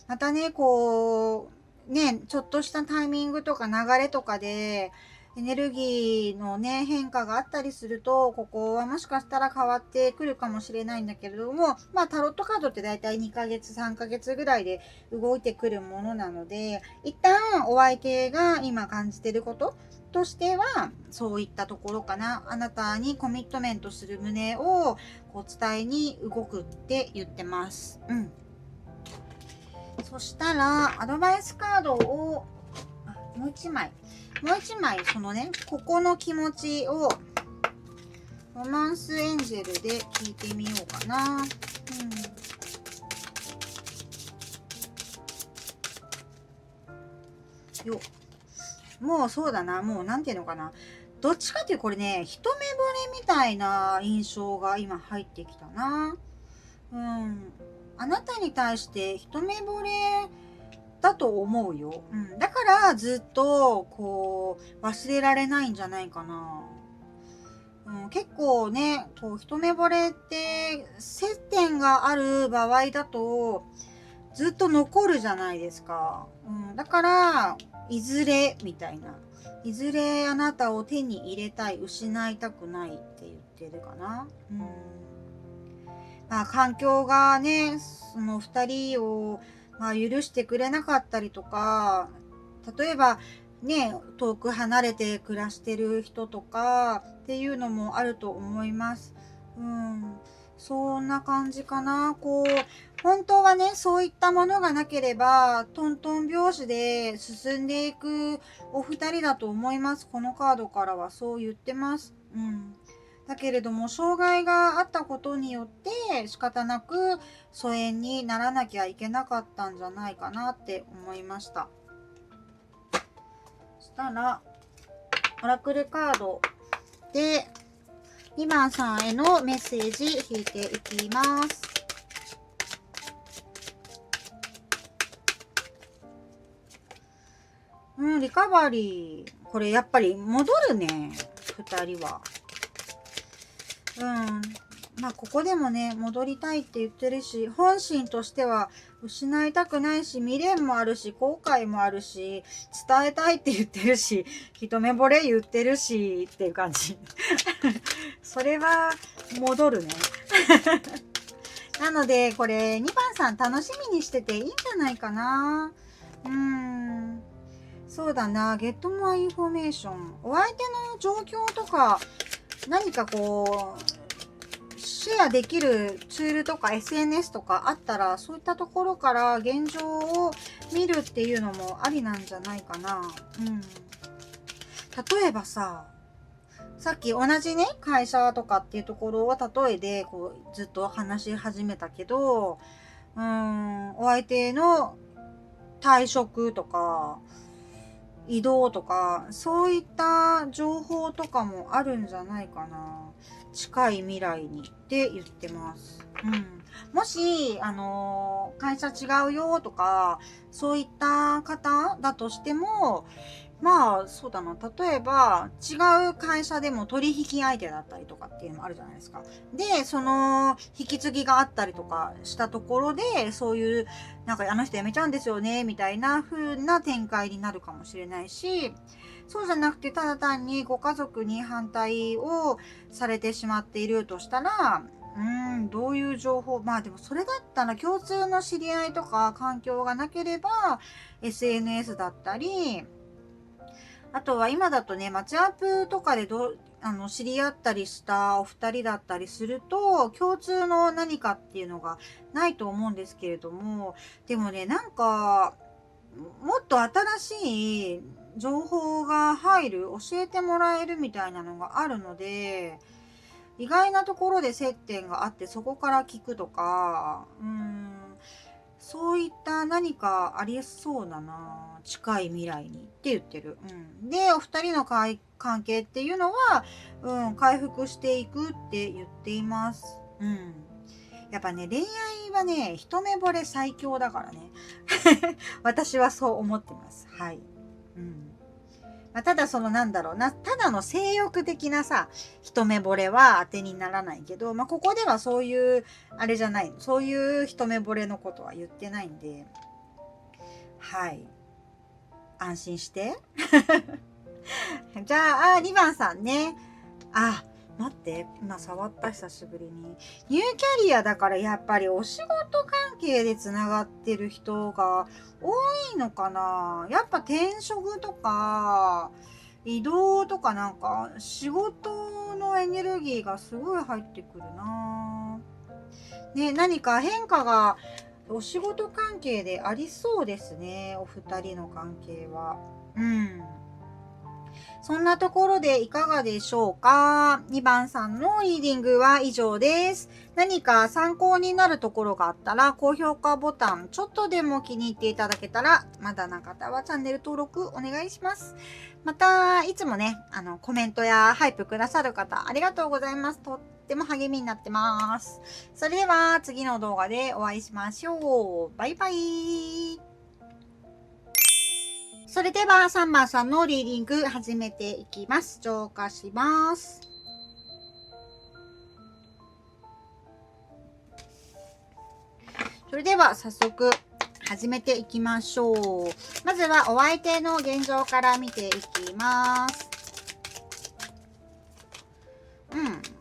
またね、こうね、ちょっとしたタイミングとか流れとかでエネルギーのね、変化があったりすると、ここはもしかしたら変わってくるかもしれないんだけれども、まあタロットカードってだいたい2ヶ月、3ヶ月ぐらいで動いてくるものなので、一旦お相手が今感じてることとしては、そういったところかな。あなたにコミットメントする旨をこう伝えに動くって言ってます。そしたら、アドバイスカードを、ももう一枚、そのね、ここの気持ちを、ロマンスエンジェルで聞いてみようかな。よもうそうだな、もうなんていうのかな。どっちかっていうこれね、一目惚れみたいな印象が今入ってきたな。あなたに対して一目惚れだと思うよ。だからずっとこう忘れられないんじゃないかな。結構ね、こう一目惚れって接点がある場合だとずっと残るじゃないですか。だからいずれみたいな。いずれあなたを手に入れたい、失いたくないって言ってるかな。まあ環境がね、その二人を、許してくれなかったりとか、例えばね、遠く離れて暮らしてる人とかっていうのもあると思います。そんな感じかな。こう、本当はね、そういったものがなければ、トントン拍子で進んでいくお二人だと思います。このカードからはそう言ってます。だけれども、障害があったことによって仕方なく疎遠にならなきゃいけなかったんじゃないかなって思いました。そしたら、オラクルカードで、2番さんへのメッセージ引いていきます。リカバリー。これやっぱり戻るね、2人は。ここでもね、戻りたいって言ってるし、本心としては失いたくないし、未練もあるし、後悔もあるし、伝えたいって言ってるし、一目惚れ言ってるし、っていう感じ。それは戻るね。なので、これ2番さん楽しみにしてていいんじゃないかな。そうだな、ゲットモアインフォメーション。お相手の状況とか、何かこう、シェアできるツールとか SNS とかあったら、そういったところから現状を見るっていうのもありなんじゃないかな。例えばさっき同じね、会社とかっていうところを例えでこうずっと話し始めたけど、お相手の退職とか、移動とか、そういった情報とかもあるんじゃないかな。近い未来にって言ってます。もし、会社違うよとか、そういった方だとしても、そうだな。例えば、違う会社でも取引相手だったりとかっていうのもあるじゃないですか。で、その、引き継ぎがあったりとかしたところで、そういう、なんかあの人辞めちゃうんですよね、みたいな風な展開になるかもしれないし、そうじゃなくて、ただ単にご家族に反対をされてしまっているとしたら、どういう情報、でもそれだったら共通の知り合いとか環境がなければ、SNS だったり、あとは今だとね、マッチアップとかで知り合ったりしたお二人だったりすると、共通の何かっていうのがないと思うんですけれども、でもね、なんか、もっと新しい情報が入る、教えてもらえるみたいなのがあるので、意外なところで接点があって、そこから聞くとか、そういった何かありそうだな。近い未来にって言ってる。で、お二人の関係っていうのは、回復していくって言っています。やっぱね、恋愛はね、一目惚れ最強だからね。私はそう思ってます。はい。ただそのなんだろうな、ただの性欲的なさ、一目惚れは当てにならないけど、ここではそういう、あれじゃない、そういう一目惚れのことは言ってないんで、はい。安心して。じゃあ、2番さんね。待って、今触った久しぶりに。ニューキャリアだからやっぱりお仕事関係でつながってる人が多いのかな。やっぱ転職とか移動とかなんか仕事のエネルギーがすごい入ってくるな。ね、何か変化がお仕事関係でありそうですね、お二人の関係は。うん。そんなところでいかがでしょうか。2番さんのリーディングは以上です。何か参考になるところがあったら、高評価ボタン、ちょっとでも気に入っていただけたら、まだな方はチャンネル登録お願いします。また、いつもね、コメントやハイプくださる方、ありがとうございます。とっても励みになってます。それでは、次の動画でお会いしましょう。バイバイ。それでは3番さんのリーディング始めていきます。浄化します。それでは早速始めていきましょう。まずはお相手の現状から見ていきます。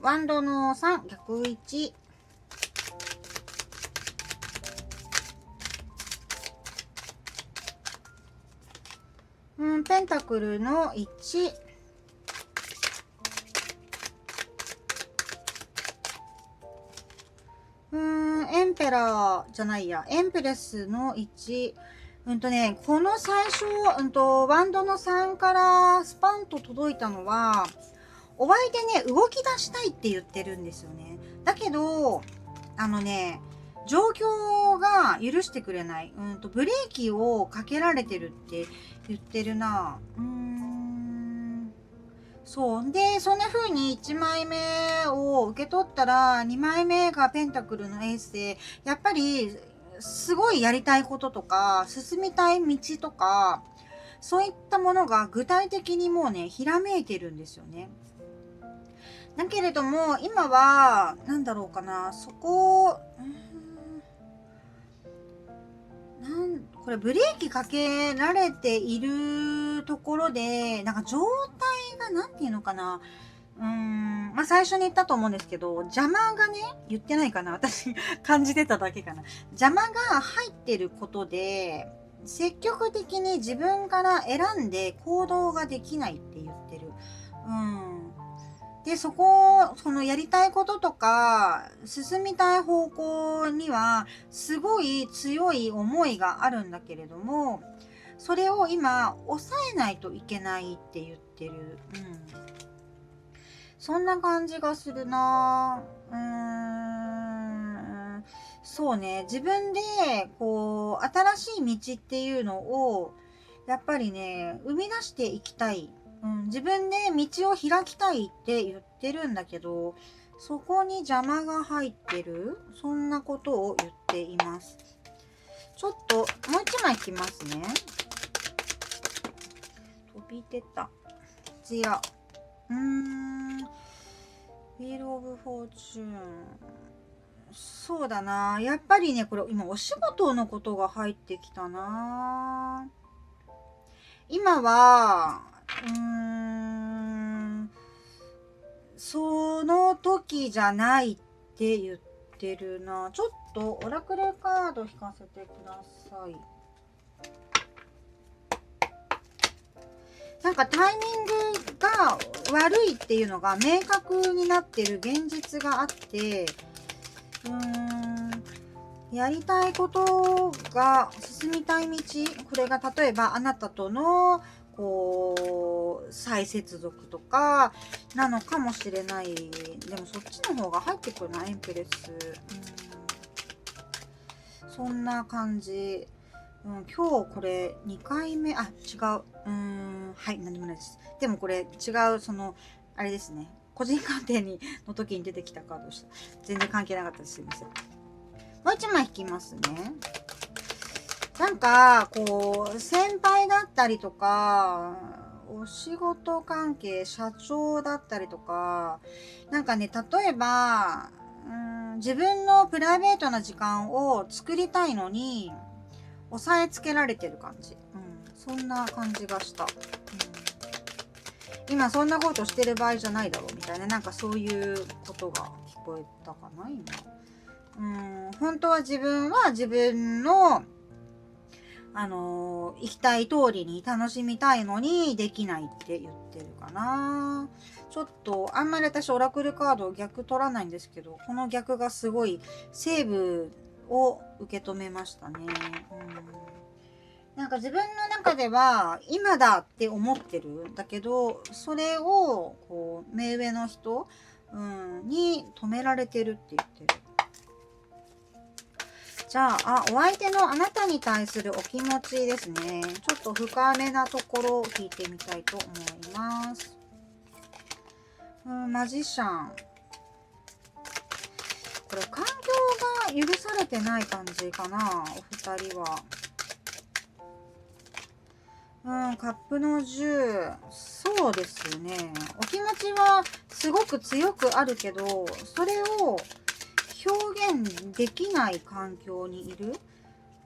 ワンドの3、逆1。ペンタクルの1。エンペラーじゃないや、エンプレスの1。この最初、ワンドの3からスパンと届いたのは、お相手ね、動き出したいって言ってるんですよね。だけど、状況が許してくれない。ブレーキをかけられてるって言ってるな。そう。で、そんな風に1枚目を受け取ったら、2枚目がペンタクルのエースで、やっぱり、すごいやりたいこととか、進みたい道とか、そういったものが具体的にもうね、ひらめいてるんですよね。だけれども、今は、なんだろうかな、そこ、これブレーキかけられているところで、なんか状態が、なんていうのかな、最初に言ったと思うんですけど、邪魔がね、言ってないかな、私感じてただけかな。邪魔が入ってることで、積極的に自分から選んで行動ができないって言ってる。で、そのやりたいこととか、進みたい方向には、すごい強い思いがあるんだけれども、それを今、抑えないといけないって言ってる。そんな感じがするな。そうね、自分で、こう、新しい道っていうのを、やっぱりね、生み出していきたい。自分で道を開きたいって言ってるんだけど、そこに邪魔が入ってる、そんなことを言っています。ちょっと、もう一枚引きますね。飛び出た。こちら。ウィール・オブ・フォーチューン。そうだな。やっぱりね、これ今お仕事のことが入ってきたな。今は、その時じゃないって言ってるな。ちょっとオラクルカード引かせてください。なんかタイミングが悪いっていうのが明確になってる現実があって、やりたいことが進みたい道、これが例えばあなたとのこう再接続とかなのかもしれない。でもそっちの方が入ってくるな、エンプレス。そんな感じ。今日これ2回目、違う。はい、何でもないです。でもこれ違う、あれですね。個人鑑定の時に出てきたカードでした。全然関係なかったです。すいません。もう一枚引きますね。なんか、こう、先輩だったりとか、お仕事関係、社長だったりとか、なんかね、例えば、自分のプライベートな時間を作りたいのに、押さえつけられてる感じ。そんな感じがした。今そんなことしてる場合じゃないだろうみたいな、なんかそういうことが聞こえたかな、今。本当は自分の、行きたい通りに楽しみたいのにできないって言ってるかな。ちょっと、あんまり私オラクルカード逆取らないんですけど、この逆がすごいセーブを受け止めましたね。なんか自分の中では今だって思ってるんだけど、それをこう目上の人、に止められてるって言ってる。じゃあ、お相手のあなたに対するお気持ちですね。ちょっと深めなところを聞いてみたいと思います。マジシャン。これ環境が許されてない感じかな、お二人は。カップの10。そうですね。お気持ちはすごく強くあるけど、それを表現できない環境にいる。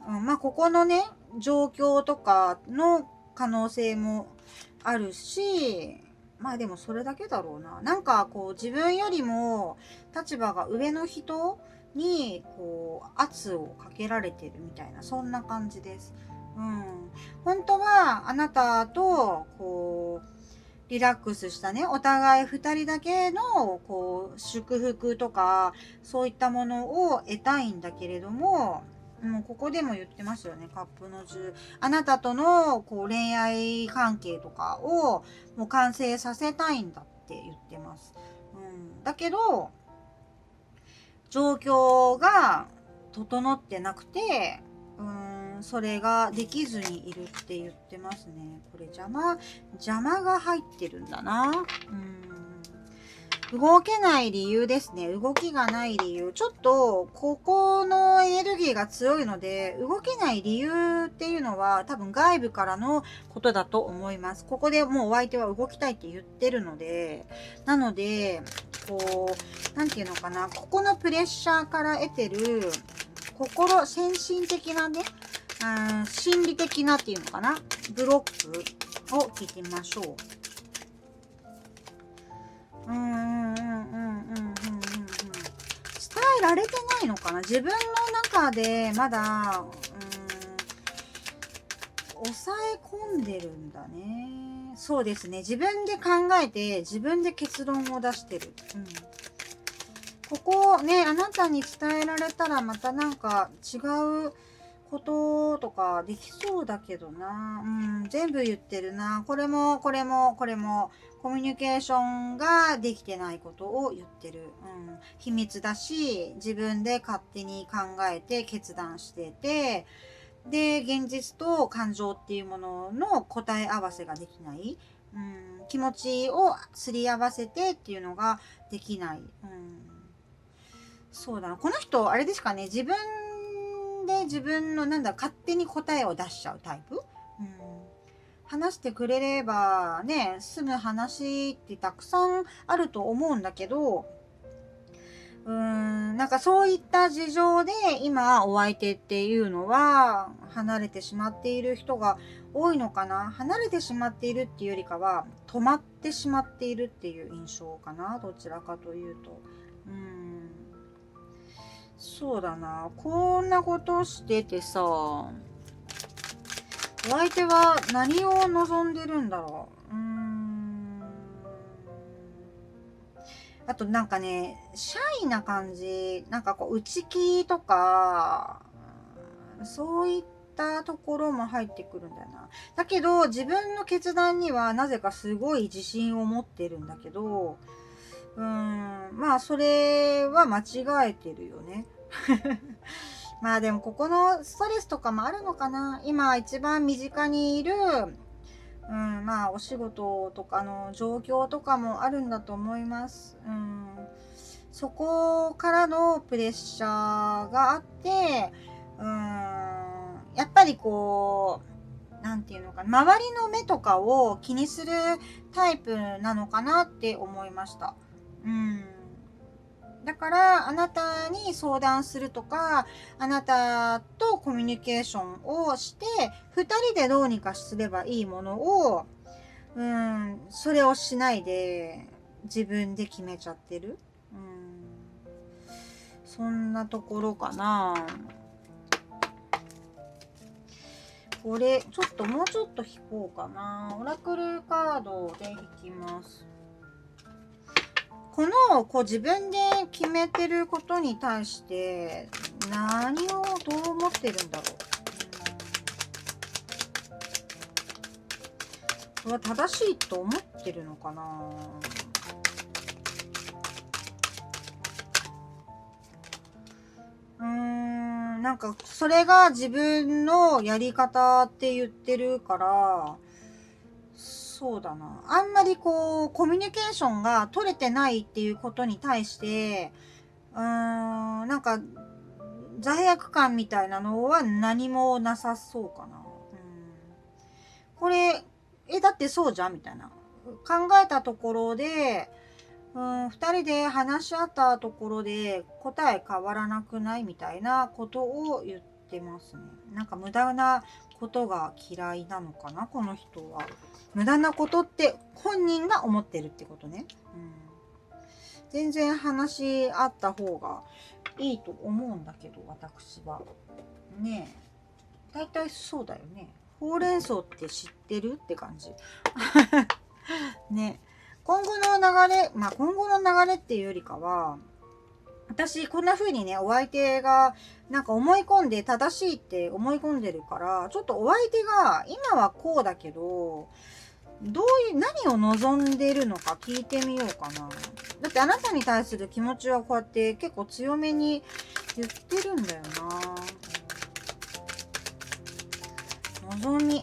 まあ、ここのね、状況とかの可能性もあるし、まあでもそれだけだろうな。なんかこう自分よりも立場が上の人にこう圧をかけられてるみたいな、そんな感じです。本当はあなたとこうリラックスしたね、お互い2人だけのこう祝福とかそういったものを得たいんだけれども、ここでも言ってますよね、カップの10。あなたとのこう恋愛関係とかをもう完成させたいんだって言ってます。だけど状況が整ってなくて、それができずにいるって言ってますね。これ邪魔が入ってるんだな。動けない理由ですね。動きがない理由。ちょっと、ここのエネルギーが強いので、動けない理由っていうのは多分外部からのことだと思います。ここでもうお相手は動きたいって言ってるので、なので、こう、なんていうのかな、ここのプレッシャーから得てる、先進的なね、心理的なっていうのかな、ブロックを聞いてみましょう。伝えられてないのかな、自分の中でまだ抑え込んでるんだね。そうですね、自分で考えて自分で結論を出してる。ここね、あなたに伝えられたらまたなんか違うこととかできそうだけどな。全部言ってるな。これもコミュニケーションができてないことを言ってる。秘密だし、自分で勝手に考えて決断してて、で、現実と感情っていうものの答え合わせができない。気持ちをすり合わせてっていうのができない。そうだな。この人、あれですかね。自分の勝手に答えを出しちゃうタイプ。話してくれればね、済む話ってたくさんあると思うんだけど、なんかそういった事情で今お相手っていうのは離れてしまっている人が多いのかな。離れてしまっているっていうよりかは止まってしまっているっていう印象かな。どちらかというと。そうだな。こんなことしててさ、お相手は何を望んでるんだろう。あとなんかね、シャイな感じ、なんかこう内気とか、そういったところも入ってくるんだよな。だけど自分の決断にはなぜかすごい自信を持ってるんだけど、まあそれは間違えてるよね。まあでもここのストレスとかもあるのかな。今一番身近にいる、まあお仕事とかの状況とかもあるんだと思います。そこからのプレッシャーがあって、やっぱりこう、なんていうのかな、周りの目とかを気にするタイプなのかなって思いました。だからあなたに相談するとか、あなたとコミュニケーションをして2人でどうにかすればいいものを、それをしないで自分で決めちゃってる。そんなところかな。これちょっともうちょっと引こうかな。オラクルカードで引きます。こう自分で決めてることに対して何をどう思ってるんだろう。これは正しいと思ってるのかな。なんかそれが自分のやり方って言ってるから、そうだな。あんまりこうコミュニケーションが取れてないっていうことに対して、なんか罪悪感みたいなのは何もなさそうかな。これだってそうじゃんみたいな考えたところで、2人で話し合ったところで答え変わらなくないみたいなことを言ってますね。なんか無駄なことが嫌いなのかな、この人は。無駄なことって本人が思ってるってことね。全然話し合った方がいいと思うんだけど、私は。ねえ。大体そうだよね。ほうれん草って知ってるって感じ。ね。今後の流れ、今後の流れっていうよりかは、私こんな風にね、お相手がなんか思い込んで正しいって思い込んでるから、ちょっとお相手が今はこうだけど、何を望んでるのか聞いてみようかな。だってあなたに対する気持ちはこうやって結構強めに言ってるんだよな。望み。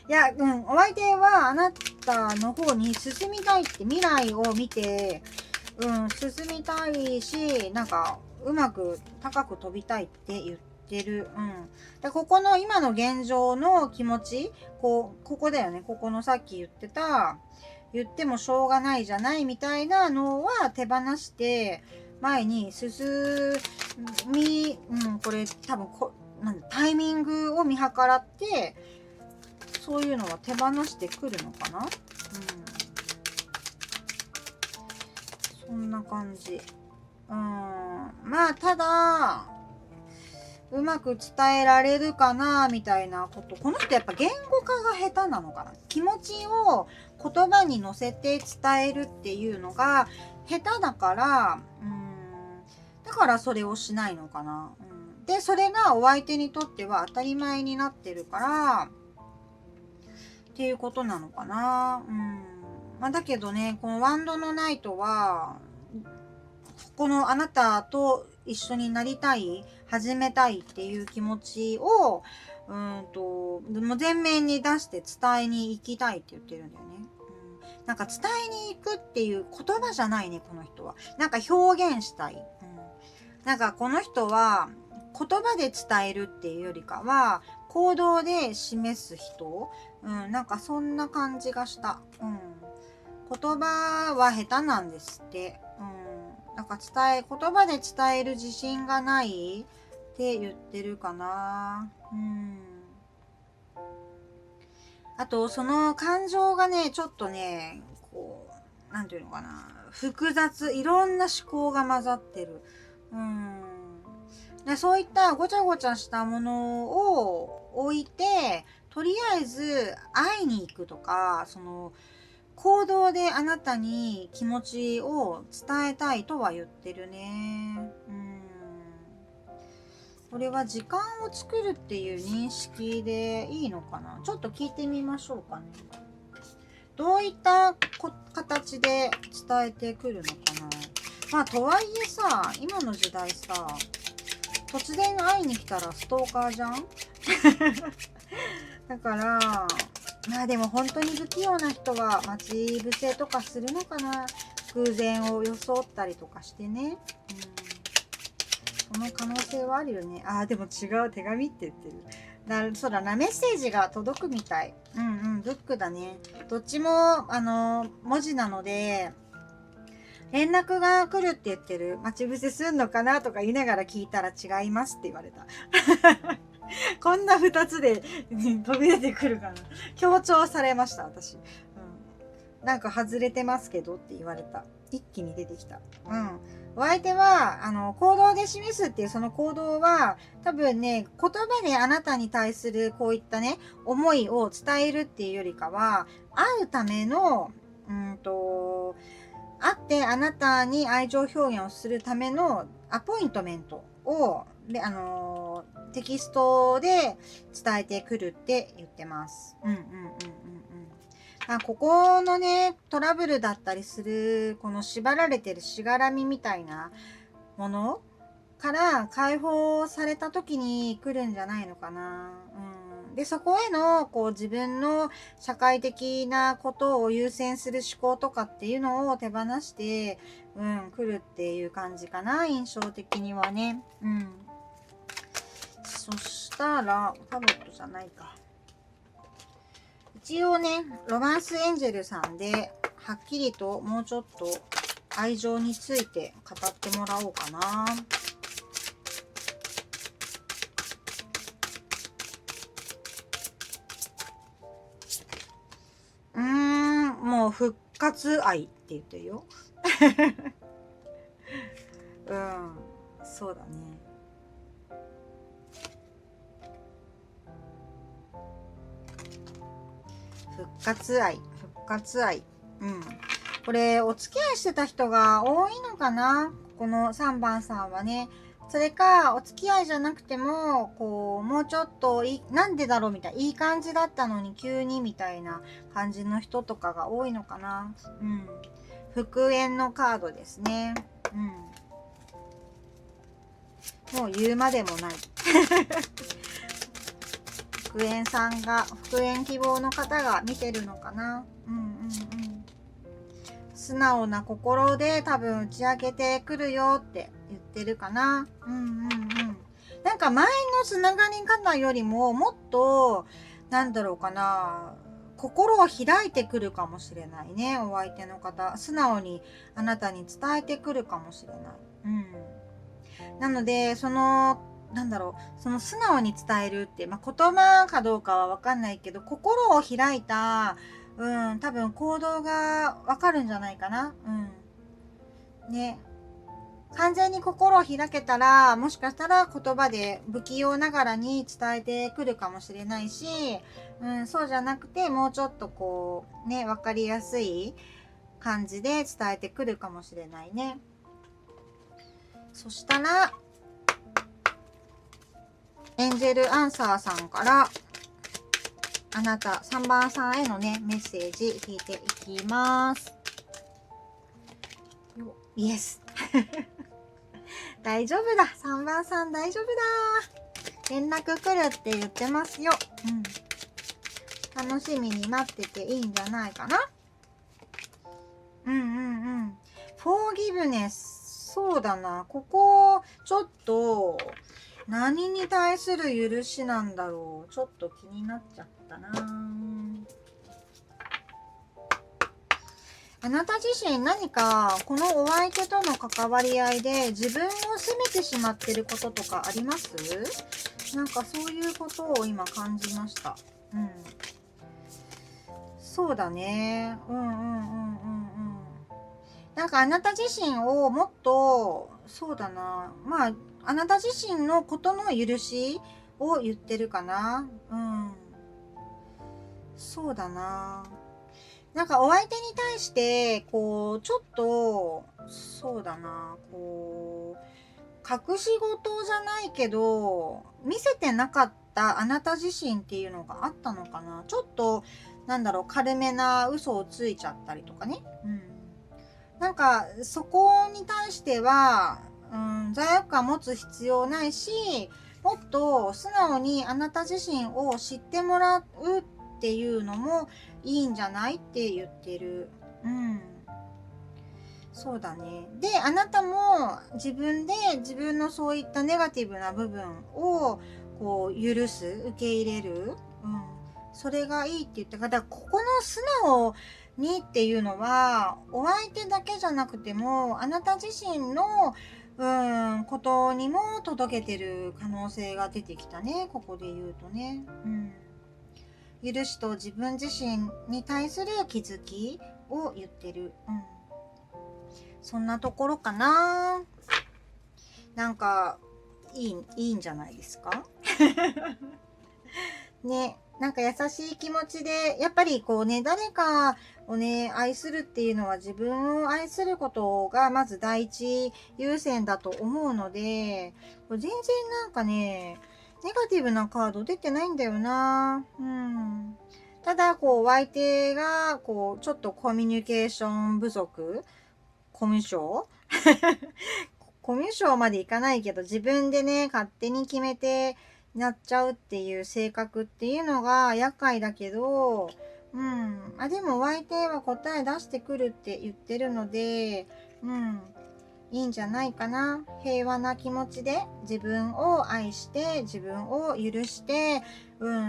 いや、お相手はあなたの方に進みたいって、未来を見て、進みたいし、なんか、うまく高く飛びたいって言ってる。で、ここの今の現状の気持ち、ここだよね。ここのさっき言ってもしょうがないじゃないみたいなのは手放して、前に進み、これ多分タイミングを見計らって、そういうのは手放してくるのかな。そんな感じ。まあただうまく伝えられるかなみたいなこと。この人やっぱ言語化が下手なのかな。気持ちを言葉に乗せて伝えるっていうのが下手だから、だからそれをしないのかな。でそれがお相手にとっては当たり前になってるからっていうことなのかな。だけどね、このワンドのナイトは、このあなたと一緒になりたい、始めたいっていう気持ちを、もう前面に出して伝えに行きたいって言ってるんだよね。なんか伝えに行くっていう言葉じゃないね、この人は。なんか表現したい。なんかこの人は言葉で伝えるっていうよりかは、行動で示す人、なんかそんな感じがした。言葉は下手なんですって。なんか言葉で伝える自信がないって言ってるかな。あと、その感情がね、ちょっとね、こう、なんていうのかな、複雑、いろんな思考が混ざってる。でそういったごちゃごちゃしたものを置いて、とりあえず会いに行くとか、その行動であなたに気持ちを伝えたいとは言ってるね。これは時間を作るっていう認識でいいのかな。ちょっと聞いてみましょうかね。どういった形で伝えてくるのかな。とはいえさ、今の時代さ、突然会いに来たらストーカーじゃんだからでも本当に不器用な人は待ち伏せとかするのかな。偶然を装ったりとかしてね。その可能性はあるよね。でも違う、手紙って言ってる。そうだな、メッセージが届くみたい。ブックだね。どっちも文字なので連絡が来るって言ってる。待ち伏せすんのかなとか言いながら聞いたら違いますって言われた。こんな2つで飛び出てくるかな。強調されました、私。なんか外れてますけどって言われた。一気に出てきた。お相手は、行動で示すっていうその行動は、多分ね、言葉であなたに対するこういったね、思いを伝えるっていうよりかは、会うための、会ってあなたに愛情表現をするためのアポイントメントをで、テキストで伝えてくるって言ってます。ここのね、トラブルだったりする、この縛られてるしがらみみたいなものから解放された時に来るんじゃないのかな。で、そこへの、こう、自分の社会的なことを優先する思考とかっていうのを手放して、来るっていう感じかな、印象的にはね。そしたら、タロットじゃないか。一応ね、ロマンスエンジェルさんで、はっきりともうちょっと愛情について語ってもらおうかな。もう復活愛って言ってるよ。そうだね。復活愛。これ、お付き合いしてた人が多いのかな？この3番さんはね。それか、お付き合いじゃなくても、こう、もうちょっとなんでだろうみたいな、いい感じだったのに急にみたいな感じの人とかが多いのかな。復縁のカードですね。もう言うまでもない。復縁さんが、復縁希望の方が見てるのかな。素直な心で多分打ち明けてくるよって言ってるかな。なんか前のつながり方よりももっと、なんだろうかな、心を開いてくるかもしれないね、お相手の方。素直にあなたに伝えてくるかもしれない。なので、その素直に伝えるって、言葉かどうかはわかんないけど、心を開いた、多分行動がわかるんじゃないかな。ね。完全に心を開けたら、もしかしたら言葉で不器用ながらに伝えてくるかもしれないし、そうじゃなくて、もうちょっとこう、ね、わかりやすい感じで伝えてくるかもしれないね。そしたら、エンジェルアンサーさんから、あなた3番さんへのね、メッセージ引いていきます。イエス。大丈夫だ。3番さん大丈夫だ。連絡来るって言ってますよ。楽しみに待ってていいんじゃないかな。フォーギブネス。そうだな。ここ、ちょっと、何に対する許しなんだろう。ちょっと気になっちゃったな。あなた自身何かこのお相手との関わり合いで自分を責めてしまってることとかあります？なんかそういうことを今感じました。そうだね。なんかあなた自身をもっと、そうだな。あなた自身のことの許しを言ってるかな。そうだな。なんかお相手に対して、こう、ちょっと、そうだな、こう、隠し事じゃないけど、見せてなかったあなた自身っていうのがあったのかな。ちょっと、軽めな嘘をついちゃったりとかね。なんか、そこに対しては、罪悪感持つ必要ないし、もっと素直にあなた自身を知ってもらうっていうのもいいんじゃないって言ってる。そうだね。で、あなたも自分で自分のそういったネガティブな部分をこう許す、受け入れる。それがいいって言ったから、ここの素直にっていうのは、お相手だけじゃなくても、あなた自身のことにも届けてる可能性が出てきたね。ここで言うとね。許しと自分自身に対する気づきを言ってる。そんなところかな。なんかいいんじゃないですか。ね。なんか優しい気持ちで、やっぱりこうね、誰かをね、愛するっていうのは自分を愛することがまず第一優先だと思うので、全然なんかね、ネガティブなカード出てないんだよな。うん。ただ、こう、お相手が、こう、ちょっとコミュニケーション不足、コミュ障コミュ障までいかないけど、自分でね、勝手に決めてなっちゃうっていう性格っていうのが厄介だけど、うん。でもお相手は答え出してくるって言ってるので、うん。いいんじゃないかな。平和な気持ちで自分を愛して自分を許して、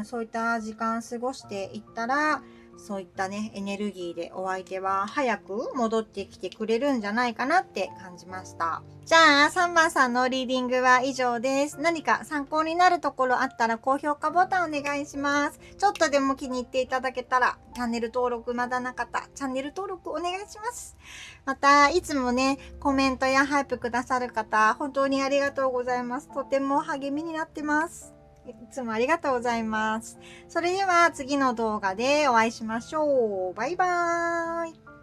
そういった時間過ごしていったら、そういったね、エネルギーでお相手は早く戻ってきてくれるんじゃないかなって感じました。じゃあ、3番さんのリーディングは以上です。何か参考になるところあったら高評価ボタンお願いします。ちょっとでも気に入っていただけたら、チャンネル登録まだなかった、チャンネル登録お願いします。また、いつもね、コメントやハイプくださる方、本当にありがとうございます。とても励みになってます。いつもありがとうございます。それでは次の動画でお会いしましょう。バイバーイ。